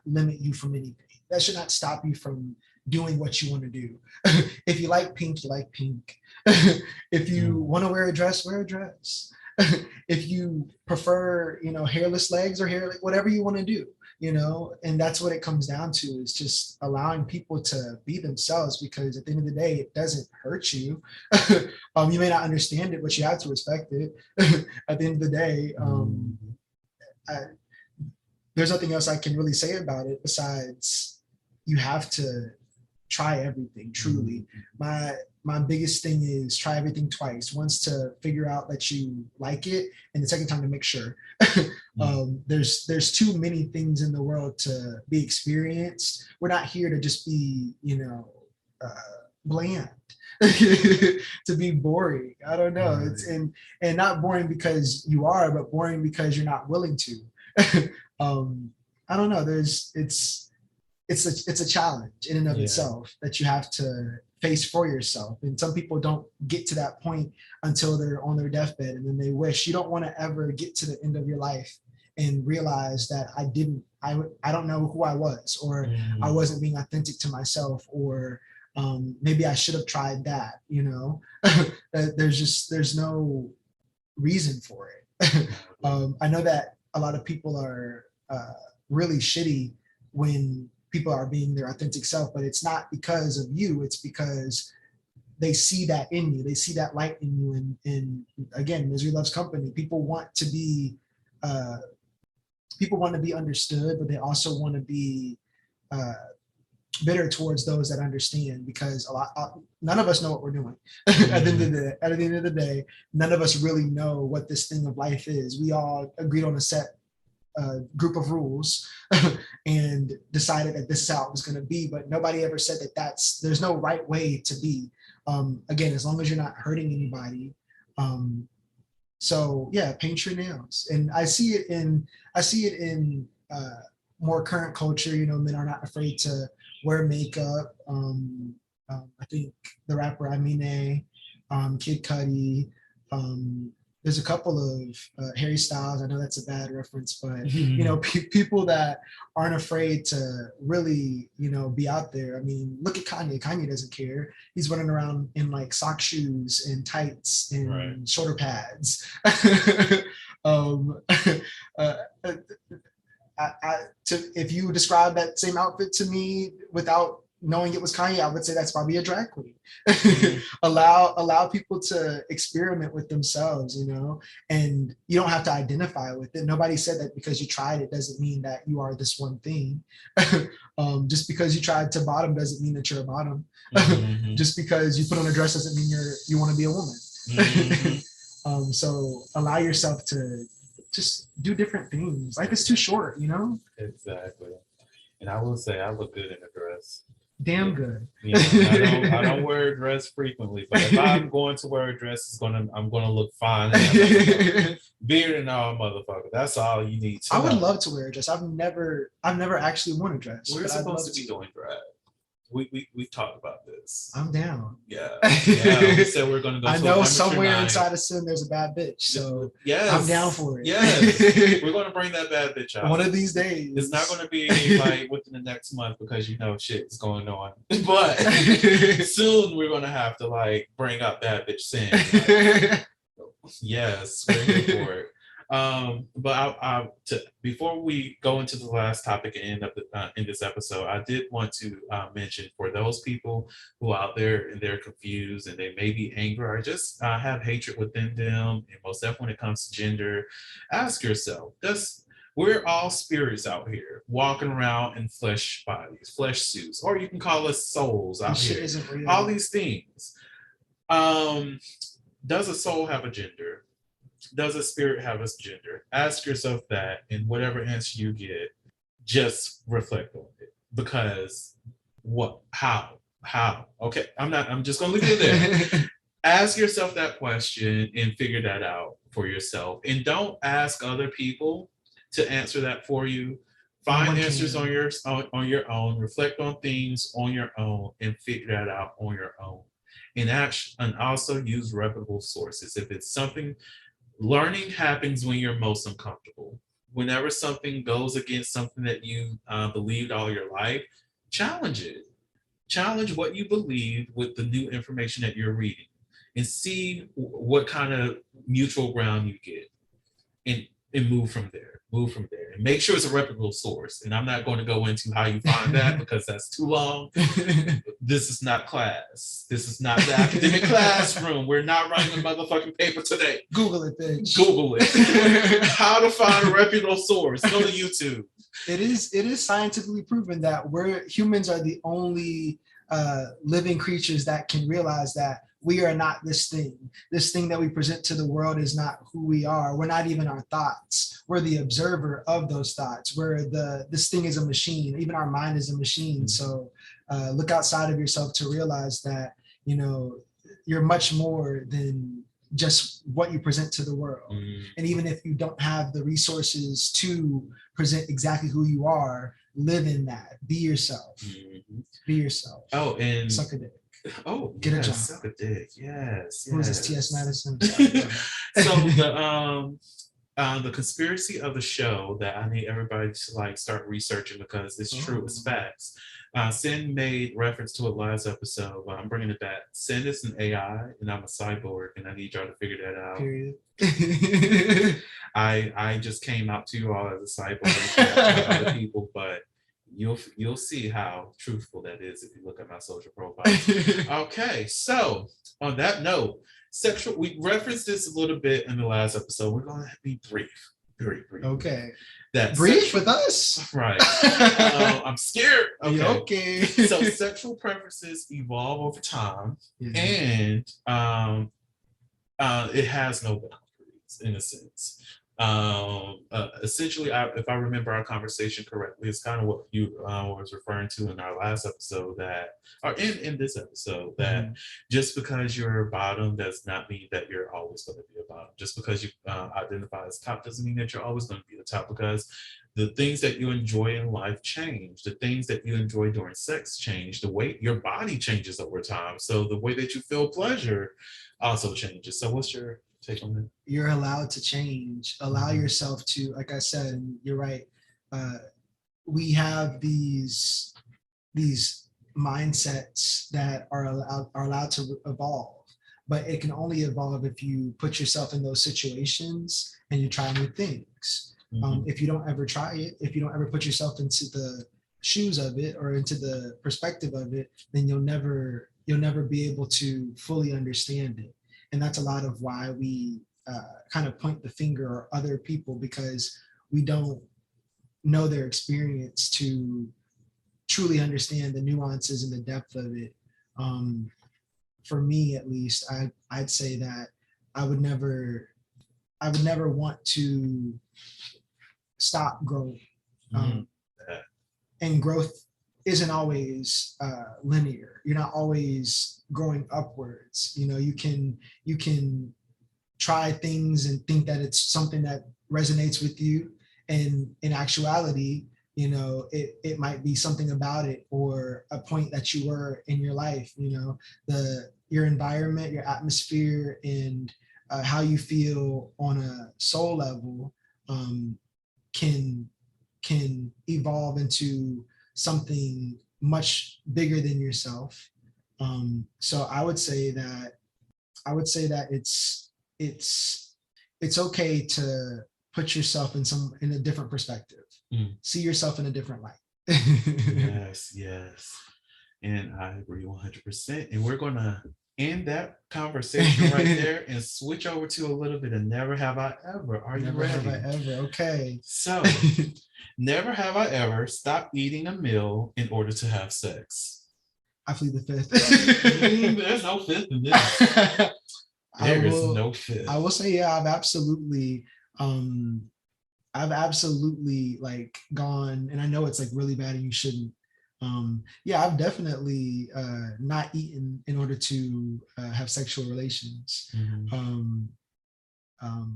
D: limit you from anything. That should not stop you from doing what you want to do. If you like pink, you like pink. If you want to wear a dress, wear a dress. If you prefer, hairless legs or hair, whatever you want to do, and that's what it comes down to, is just allowing people to be themselves, because at the end of the day, it doesn't hurt you. You may not understand it, but you have to respect it. At the end of the day, there's nothing else I can really say about it besides you have to try everything, truly. My biggest thing is try everything twice. Once to figure out that you like it, and the second time to make sure. There's too many things in the world to be experienced. We're not here to just be, bland, to be boring. I don't know. It's and not boring because you are, but boring because you're not willing to. I don't know. It's a challenge in and of itself that you have to face for yourself. And some people don't get to that point until they're on their deathbed, and then they wish. You don't want to ever get to the end of your life and realize that I don't know who I was, or I wasn't being authentic to myself, or maybe I should have tried that, there's no reason for it. I know that a lot of people are really shitty when people are being their authentic self, but it's not because of you. It's because they see that in you. They see that light in you. And again, misery loves company. People want to be understood, but they also want to be bitter towards those that understand, because none of us know what we're doing. At the end of the day, none of us really know what this thing of life is. We all agreed on a set group of rules and decided that this is how it was going to be, but nobody ever said that there's no right way to be. Again, as long as you're not hurting anybody. So yeah, paint your nails. And I see it in more current culture. Men are not afraid to wear makeup. I think the rapper Amine, Kid Cudi, there's a couple of Harry Styles. I know that's a bad reference, but people that aren't afraid to really, be out there. I mean, look at Kanye. Kanye doesn't care. He's running around in like sock shoes and tights and shoulder pads. If you describe that same outfit to me without knowing it was Kanye, I would say that's probably a drag queen. Allow people to experiment with themselves, and you don't have to identify with it. Nobody said that because you tried it doesn't mean that you are this one thing. Just because you tried to bottom doesn't mean that you're a bottom. Just because you put on a dress doesn't mean you want to be a woman. So allow yourself to just do different things. Life is too short,
A: Exactly. And I will say I look good in a dress.
D: Damn good.
A: I don't wear a dress frequently, but if I'm going to wear a dress, I'm gonna look fine. Beard and all, motherfucker. That's all you need to
D: I would love to wear a dress. I've never actually worn a dress.
A: We're supposed to be doing drag. we talked about this.
D: I'm down.
A: Yeah. We said we're gonna go.
D: I
A: to
D: know
A: a
D: somewhere
A: night.
D: inside of Sin there's a bad bitch, so
A: yes,
D: I'm down for it.
A: Yes, we're gonna bring that bad bitch out
D: one of these days.
A: It's not gonna be like within the next month because shit's going on, but soon we're gonna have to like bring up bad bitch Sin. Like, yes, we're here for it. But before we go into the last topic and end up in this episode, I did want to mention for those people who out there and they're confused and they may be angry or just have hatred within them, and most definitely when it comes to gender, ask yourself: we're all spirits out here walking around in flesh bodies, flesh suits, or you can call us souls out here. All these things. Does a soul have a gender? Does a spirit have a gender? Ask yourself that, and whatever answer you get, just reflect on it. Because how? Okay, I'm just gonna leave it there. Ask yourself that question and figure that out for yourself. And don't ask other people to answer that for you. Find answers on your own, reflect on things on your own, and figure that out on your own. And also use reputable sources. If it's something, learning happens when you're most uncomfortable. Whenever something goes against something that you believed all your life, challenge it. Challenge what you believe with the new information that you're reading and see what kind of mutual ground you get and move from there. And make sure it's a reputable source. And I'm not going to go into how you find that because that's too long. This is not class. This is not the academic classroom. We're not writing a motherfucking paper today.
D: Google it, bitch.
A: Google it. How to find a reputable source. Go to YouTube.
D: It is scientifically proven that humans are the only living creatures that can realize that we are not this thing. This thing that we present to the world is not who we are. We're not even our thoughts. We're the observer of those thoughts. This thing is a machine. Even our mind is a machine. So look outside of yourself to realize that, you're much more than just what you present to the world. And even if you don't have the resources to present exactly who you are, live in that. Be yourself. Be yourself.
A: Oh, and
D: suck a dick.
A: Oh,
D: get a job.
A: Suck a dick. Yes.
D: Who is this? T.S. Madison.
A: So the conspiracy of the show that I need everybody to like start researching because it's true, it's facts. Sin made reference to it last episode, but I'm bringing it back. Sin is an AI, and I'm a cyborg, and I need y'all to figure that out.
D: Period.
A: I just came out to you all as a cyborg and other people, but you'll see how truthful that is if you look at my social profile. Okay, so on that note, we referenced this a little bit in the last episode. We're going to be brief, very brief.
D: Okay.
A: That
D: brief with us?
A: Right. I'm scared.
D: Okay.
A: So sexual preferences evolve over time, and it has no boundaries in a sense. Essentially, if I remember our conversation correctly, it's kind of what you was referring to in our last episode or in this episode, that just because you're a bottom does not mean that you're always going to be a bottom. Just because you identify as top doesn't mean that you're always going to be the top, because the things that you enjoy in life change. The things that you enjoy during sex change. The way your body changes over time. So the way that you feel pleasure also changes. So what's your take on that?
D: You're allowed to change. Allow yourself to, like I said, and you're right. We have these mindsets that are allowed to evolve, but it can only evolve if you put yourself in those situations and you try new things. If you don't ever try it, if you don't ever put yourself into the shoes of it or into the perspective of it, then you'll never be able to fully understand it. And that's a lot of why we kind of point the finger at other people, because we don't know their experience to truly understand the nuances and the depth of it. For me, at least, I'd say that I would never want to stop growing. And growth isn't always linear. You're not always growing upwards. You can try things and think that it's something that resonates with you, and in actuality, you know, it might be something about it or a point that you were in your life, you know, your environment, your atmosphere, and how you feel on a soul level can evolve into something much bigger than yourself. So I would say that it's okay to put yourself in a different perspective. See yourself in a different light.
A: Yes, yes. And I agree 100%. And we're going to end that conversation right there and switch over to a little bit of Never Have I Ever. Are you
D: Never
A: ready?
D: have I ever. Okay.
A: So, never have I ever stopped eating a meal in order to have sex.
D: I plead the fifth.
A: There's no fifth in this. There is no fifth.
D: I will say, yeah, I've absolutely like gone, and I know it's like really bad and you shouldn't. Yeah, I've definitely not eaten in order to have sexual relations.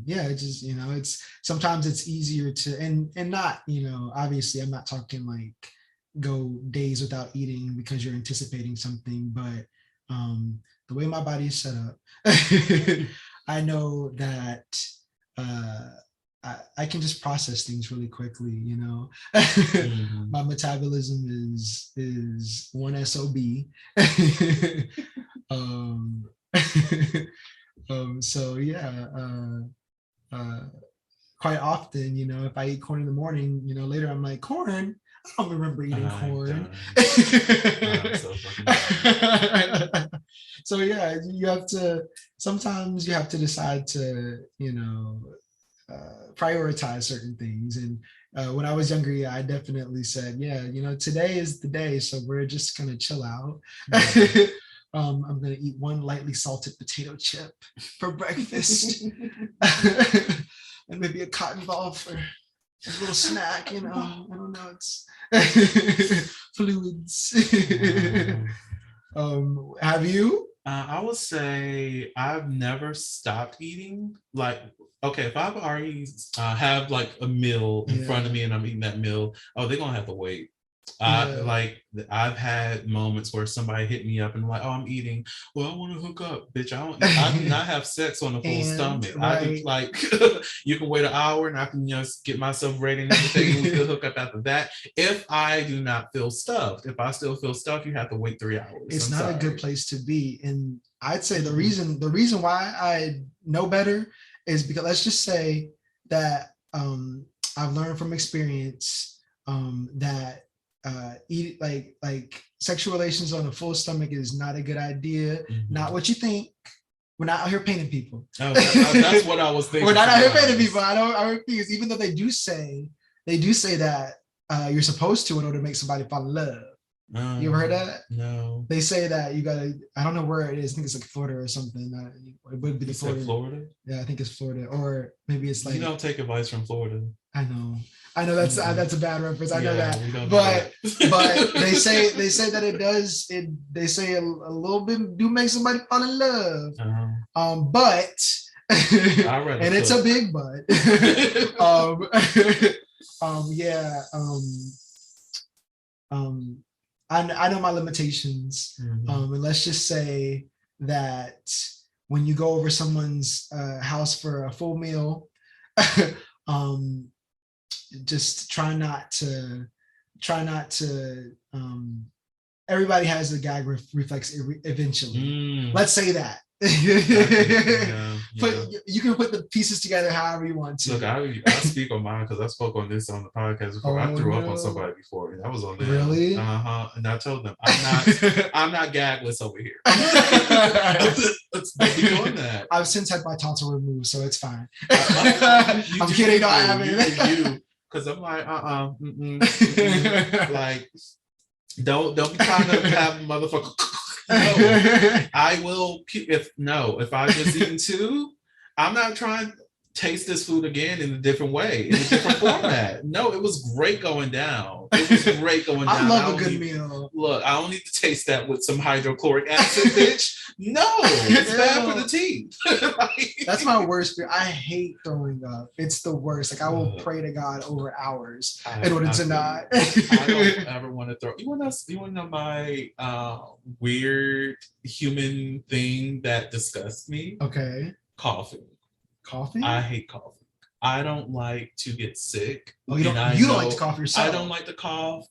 D: Yeah, it just, you know, it's sometimes it's easier to, and not, you know, obviously I'm not talking like go days without eating because you're anticipating something, but the way my body is set up, I know that I can just process things really quickly, you know. My metabolism is one SOB. So yeah, quite often, you know, if I eat corn in the morning, you know, later I'm like, corn? I don't remember eating corn. So yeah, sometimes you have to decide to, you know, prioritize certain things. And when I was younger, yeah, I definitely said, yeah, you know, today is the day, so we're just gonna chill out. I'm gonna eat one lightly salted potato chip for breakfast, and maybe a cotton ball for a little snack. You know, I don't know. It's fluids. Have you?
A: I would say I've never stopped eating. Like, okay, if I've already have like a meal in front of me and I'm eating that meal, oh, they're gonna have to wait. Like I've had moments where somebody hit me up and like, oh, I'm eating. Well, I want to hook up, bitch. I do not have sex on a full stomach. Right. I do, like you can wait an hour and I can just get myself ready and everything. We can hook up after that. If I do not feel stuffed, if I still feel stuffed, you have to wait 3 hours.
D: It's not a good place to be. And I'd say the reason why I know better is because let's just say that I've learned from experience that eat like sexual relations on a full stomach is not a good idea. Not what you think. We're not out here painting people.
A: Oh, that's what I was thinking.
D: We're not out here painting people. I refuse. Even though they do say that you're supposed to in order to make somebody fall in love. You ever heard that?
A: No.
D: They say that you gotta. I don't know where it is. I think it's like Florida or something. It would be the Florida. Yeah, I think it's Florida, or maybe it's like.
A: You don't take advice from Florida.
D: I know that's a bad reference. I know that, but they say that it does. They say a little bit do make somebody fall in love. But and it's a big but. Yeah. I know my limitations. And let's just say that when you go over someone's house for a full meal, just try not to everybody has a gag reflex eventually. Let's say that. But you can put the pieces together however you want to.
A: Look, I speak on mine because I spoke on this on the podcast before. I threw up on somebody before, and that was on there.
D: Really?
A: And I told them I'm not gagless over here. Let's be doing that.
D: I've since had my tonsil removed, so it's fine. I'm kidding. I haven't.
A: Because I'm like, like, don't be trying to have a motherfucker. No, I will. If I just eating two, I'm not trying taste this food again in a different way, in a different format. No, it was great going down. It was great going down.
D: I love a good meal.
A: Look, I don't need to taste that with some hydrochloric acid, bitch. No, it's bad for the teeth.
D: That's my worst fear. I hate throwing up. It's the worst. Like I will pray to God over hours in order to not.
A: I don't ever want to throw. You want to know my weird human thing that disgusts me?
D: Okay.
A: Coughing.
D: Coffee?
A: I hate coughing. I don't like to get sick.
D: Oh, you don't like to cough yourself?
A: I don't like to cough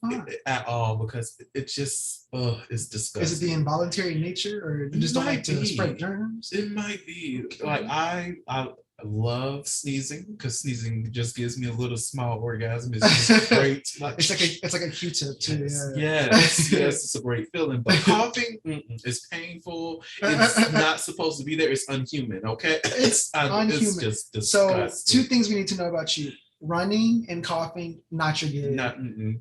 A: at all because it just it's disgusting.
D: Is it the involuntary nature, or you just don't like to spread germs?
A: It might be. Like I love sneezing because sneezing just gives me a little small orgasm. It's just great. Like,
D: it's like a Q-tip too.
A: Yes, it's a great feeling. But coughing is painful. It's not supposed to be there. It's unhuman. Okay,
D: it's unhuman.
A: It's just disgusting.
D: So 2 things we need to know about you: running and coughing. Not your good.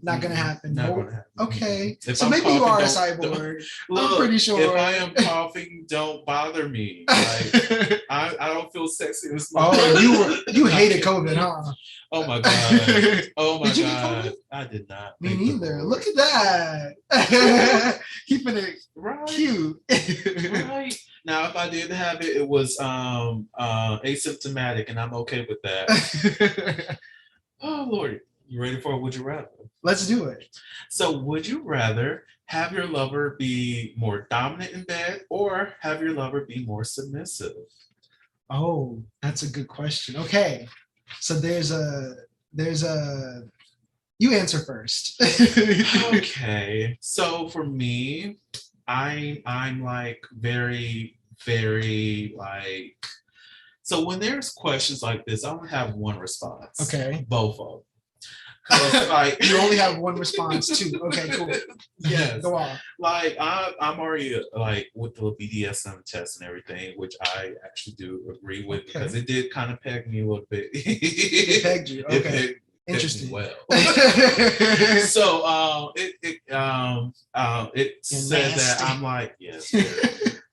D: Not gonna happen.
A: Not gonna happen.
D: Okay.
A: If
D: so
A: I'm
D: maybe
A: coughing,
D: you are a cyborg.
A: Look,
D: I'm pretty sure.
A: If I am coughing, don't bother me. Like I don't feel sexy this morning.
D: Oh, you hated COVID, huh?
A: Oh my god. Oh my
D: Did you
A: god.
D: get COVID?
A: I did not.
D: Me neither. Look at that. Keeping it cute.
A: Right. Now, if I did have it, it was asymptomatic, and I'm okay with that. Oh Lord, you ready for a would you rather?
D: Let's do it.
A: So, would you rather have your lover be more dominant in bed, or have your lover be more submissive?
D: Oh, that's a good question. Okay, so there's a you answer first.
A: Okay, so for me, I'm like very like, so when there's questions like this, I only have one response.
D: Okay.
A: Both of them. Like
D: you only have one response too. Okay, cool.
A: Yes.
D: Go on.
A: Like I'm already like with the BDSM test and everything, which I actually do agree with because it did kind of peg me a little bit.
D: It pegged you. Okay. Interesting.
A: Well, so it said that I'm like, yes,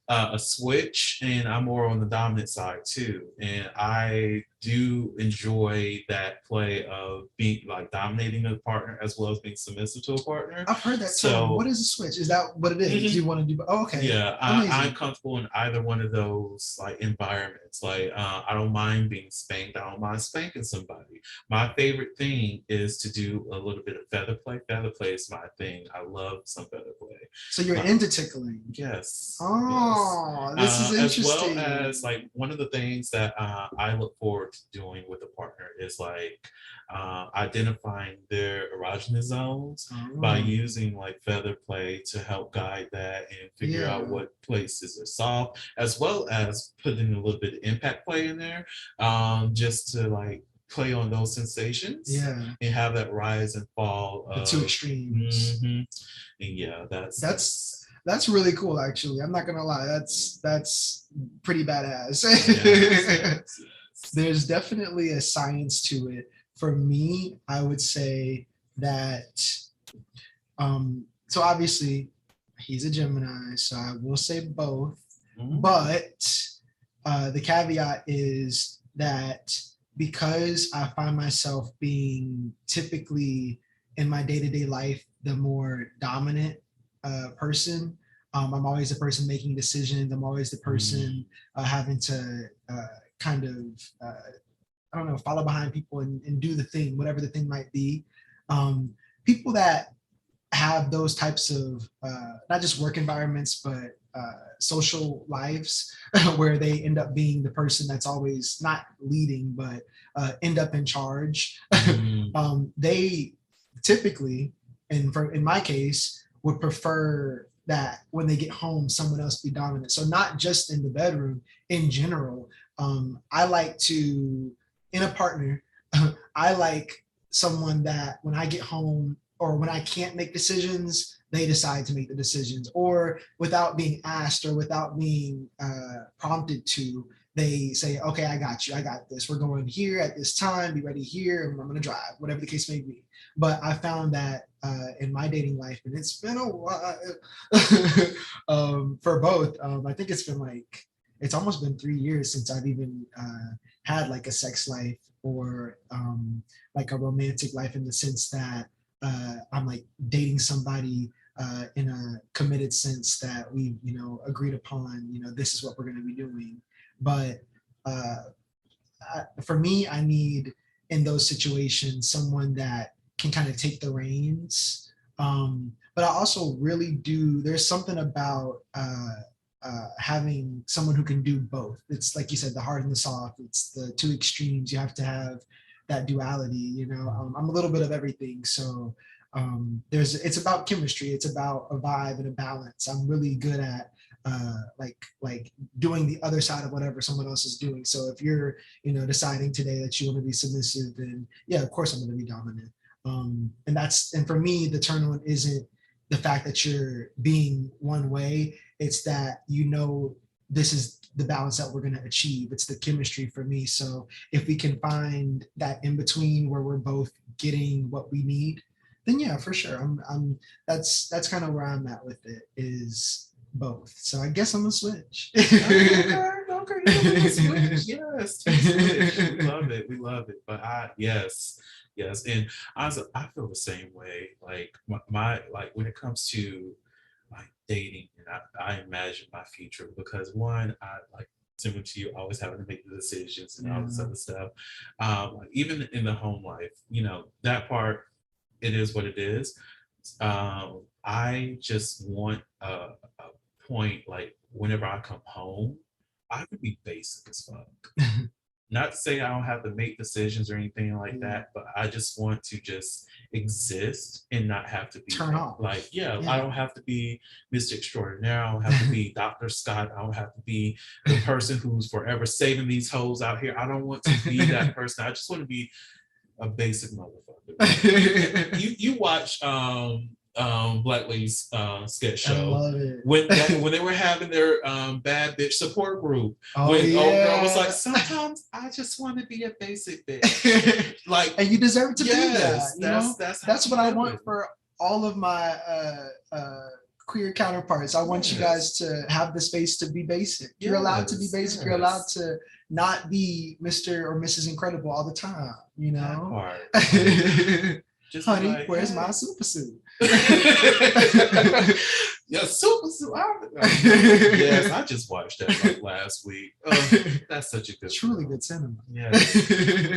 A: a switch, and I'm more on the dominant side too, and I do enjoy that play of being like dominating a partner as well as being submissive to a partner.
D: I've heard that term. What is a switch? Is that what it is? Mm-hmm. You want to do? Oh, okay.
A: Yeah, I'm comfortable in either one of those like environments. Like I don't mind being spanked. I don't mind spanking somebody. My favorite thing is to do a little bit of feather play. Feather play is my thing. I love some feather play.
D: So you're into tickling?
A: Yes.
D: Oh, yes. This is interesting.
A: As well as like one of the things that I look forward to doing with a partner is like identifying their erogenous zones by using like feather play to help guide that and figure out what places are soft, as well as putting a little bit of impact play in there, just to like play on those sensations and have that rise and fall of
D: the 2 extremes.
A: And yeah,
D: that's really cool, actually. I'm not gonna lie, that's pretty badass.
A: Yes.
D: There's definitely a science to it. For me, I would say that so obviously he's a Gemini, so I will say both. But the caveat is that because I find myself being typically in my day-to-day life the more dominant person, I'm always the person making decisions. I'm always the person having to kind of I don't know, follow behind people and do the thing, whatever the thing might be. People that have those types of not just work environments, but social lives where they end up being the person that's always not leading, but end up in charge. They typically, in my case, would prefer that when they get home, someone else be dominant. So not just in the bedroom, in general. I like to, in a partner, I like someone that when I get home or when I can't make decisions, they decide to make the decisions, or without being asked or without being prompted to, they say, okay, I got you, I got this. We're going here at this time, be ready here, and I'm gonna drive, whatever the case may be. But I found that in my dating life, and it's been a while for both, I think it's been like it's almost been 3 years since I've even had like a sex life or like a romantic life, in the sense that I'm like dating somebody in a committed sense that we, agreed upon, this is what we're going to be doing. But for me, I need, in those situations, someone that can kind of take the reins. But I also really do, there's something about having someone who can do both. It's like you said, the hard and the soft. It's the two extremes. You have to have that duality. I'm a little bit of everything. So it's about chemistry. It's about a vibe and a balance. I'm really good at like doing the other side of whatever someone else is doing. So if you're, deciding today that you want to be submissive, then yeah, of course I'm going to be dominant. And for me, the turn on isn't the fact that you're being one way. It's that, this is the balance that we're going to achieve. It's the chemistry for me. So if we can find that in between where we're both getting what we need, then yeah, for sure. That's kind of where I'm at with it, is both. So I guess I'm gonna switch.
A: Okay, switch. Yes, switch. We love it. But yes. And honestly, I feel the same way. Like my when it comes to like dating, and I imagine my future, because one, I like, similar to you, always having to make the decisions and all this other stuff. Even in the home life, that part, it is what it is. I just want a point, like whenever I come home, I could be basic as fuck. Not to say I don't have to make decisions or anything like that, but I just want to just exist and not have to be
D: turn off.
A: Like, I don't have to be Mr. Extraordinaire. I don't have to be Dr. Scott. I don't have to be the person who's forever saving these hoes out here. I don't want to be that person. I just want to be a basic motherfucker. you watch Black Ladies sketch show.
D: I love it.
A: When they were having their bad bitch support group. When old girl was like, sometimes I just want to be a basic bitch. Like,
D: and you deserve to be that. That's what I want
A: it.
D: for all of my queer counterparts. I want you guys to have the space to be basic. You're allowed to be basic. Yes. You're allowed to not be Mr. or Mrs. Incredible all the time.
A: Just
D: honey,
A: like,
D: where's my super suit?
A: Yeah, super suit. Yes, I just watched that like last week. That's such a good,
D: truly good cinema.
A: Yes.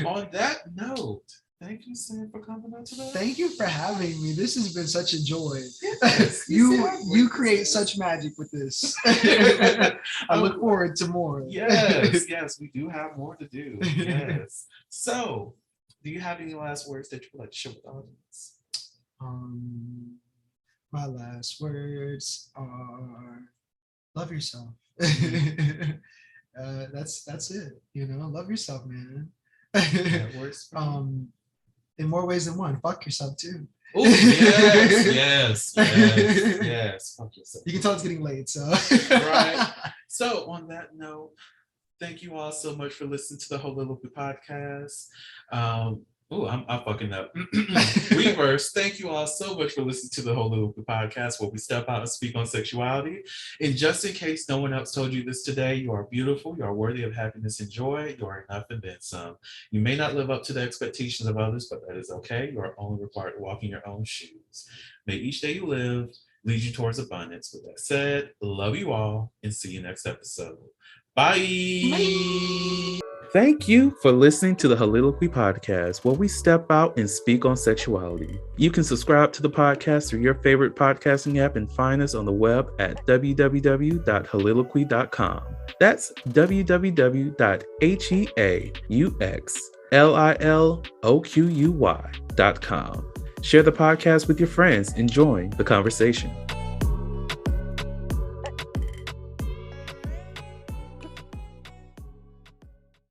A: On that note, thank you, Sam, for coming on today.
D: Thank you for having me. This has been such a joy.
A: Yes,
D: you create such magic with this. I look forward to more.
A: Yes, we do have more to do. Yes. So, do you have any last words that you would like to share with the audience?
D: My last words are love yourself. That's it. Love yourself, man.
A: That works.
D: In more ways than one. Fuck yourself too.
A: Oh, yes. Fuck yourself.
D: You can tell it's getting late, so.
A: Right. So on that note, thank you all so much for listening to the Holiloquy podcast. I'm fucking up. Reverse. Thank you all so much for listening to the Holiloquy podcast, where we step out and speak on sexuality. And just in case no one else told you this today, you are beautiful, you are worthy of happiness and joy, you are enough and then some. You may not live up to the expectations of others, but that is okay. You are only required to walk in your own shoes. May each day you live lead you towards abundance. With that said, love you all and see you next episode. Bye. Thank you for listening to the Holiloquy podcast, where we step out and speak on sexuality. You can subscribe to the podcast through your favorite podcasting app and find us on the web at www.holiloquy.com. That's www.HEAUXLILOQUY.com. Share the podcast with your friends and join the conversation.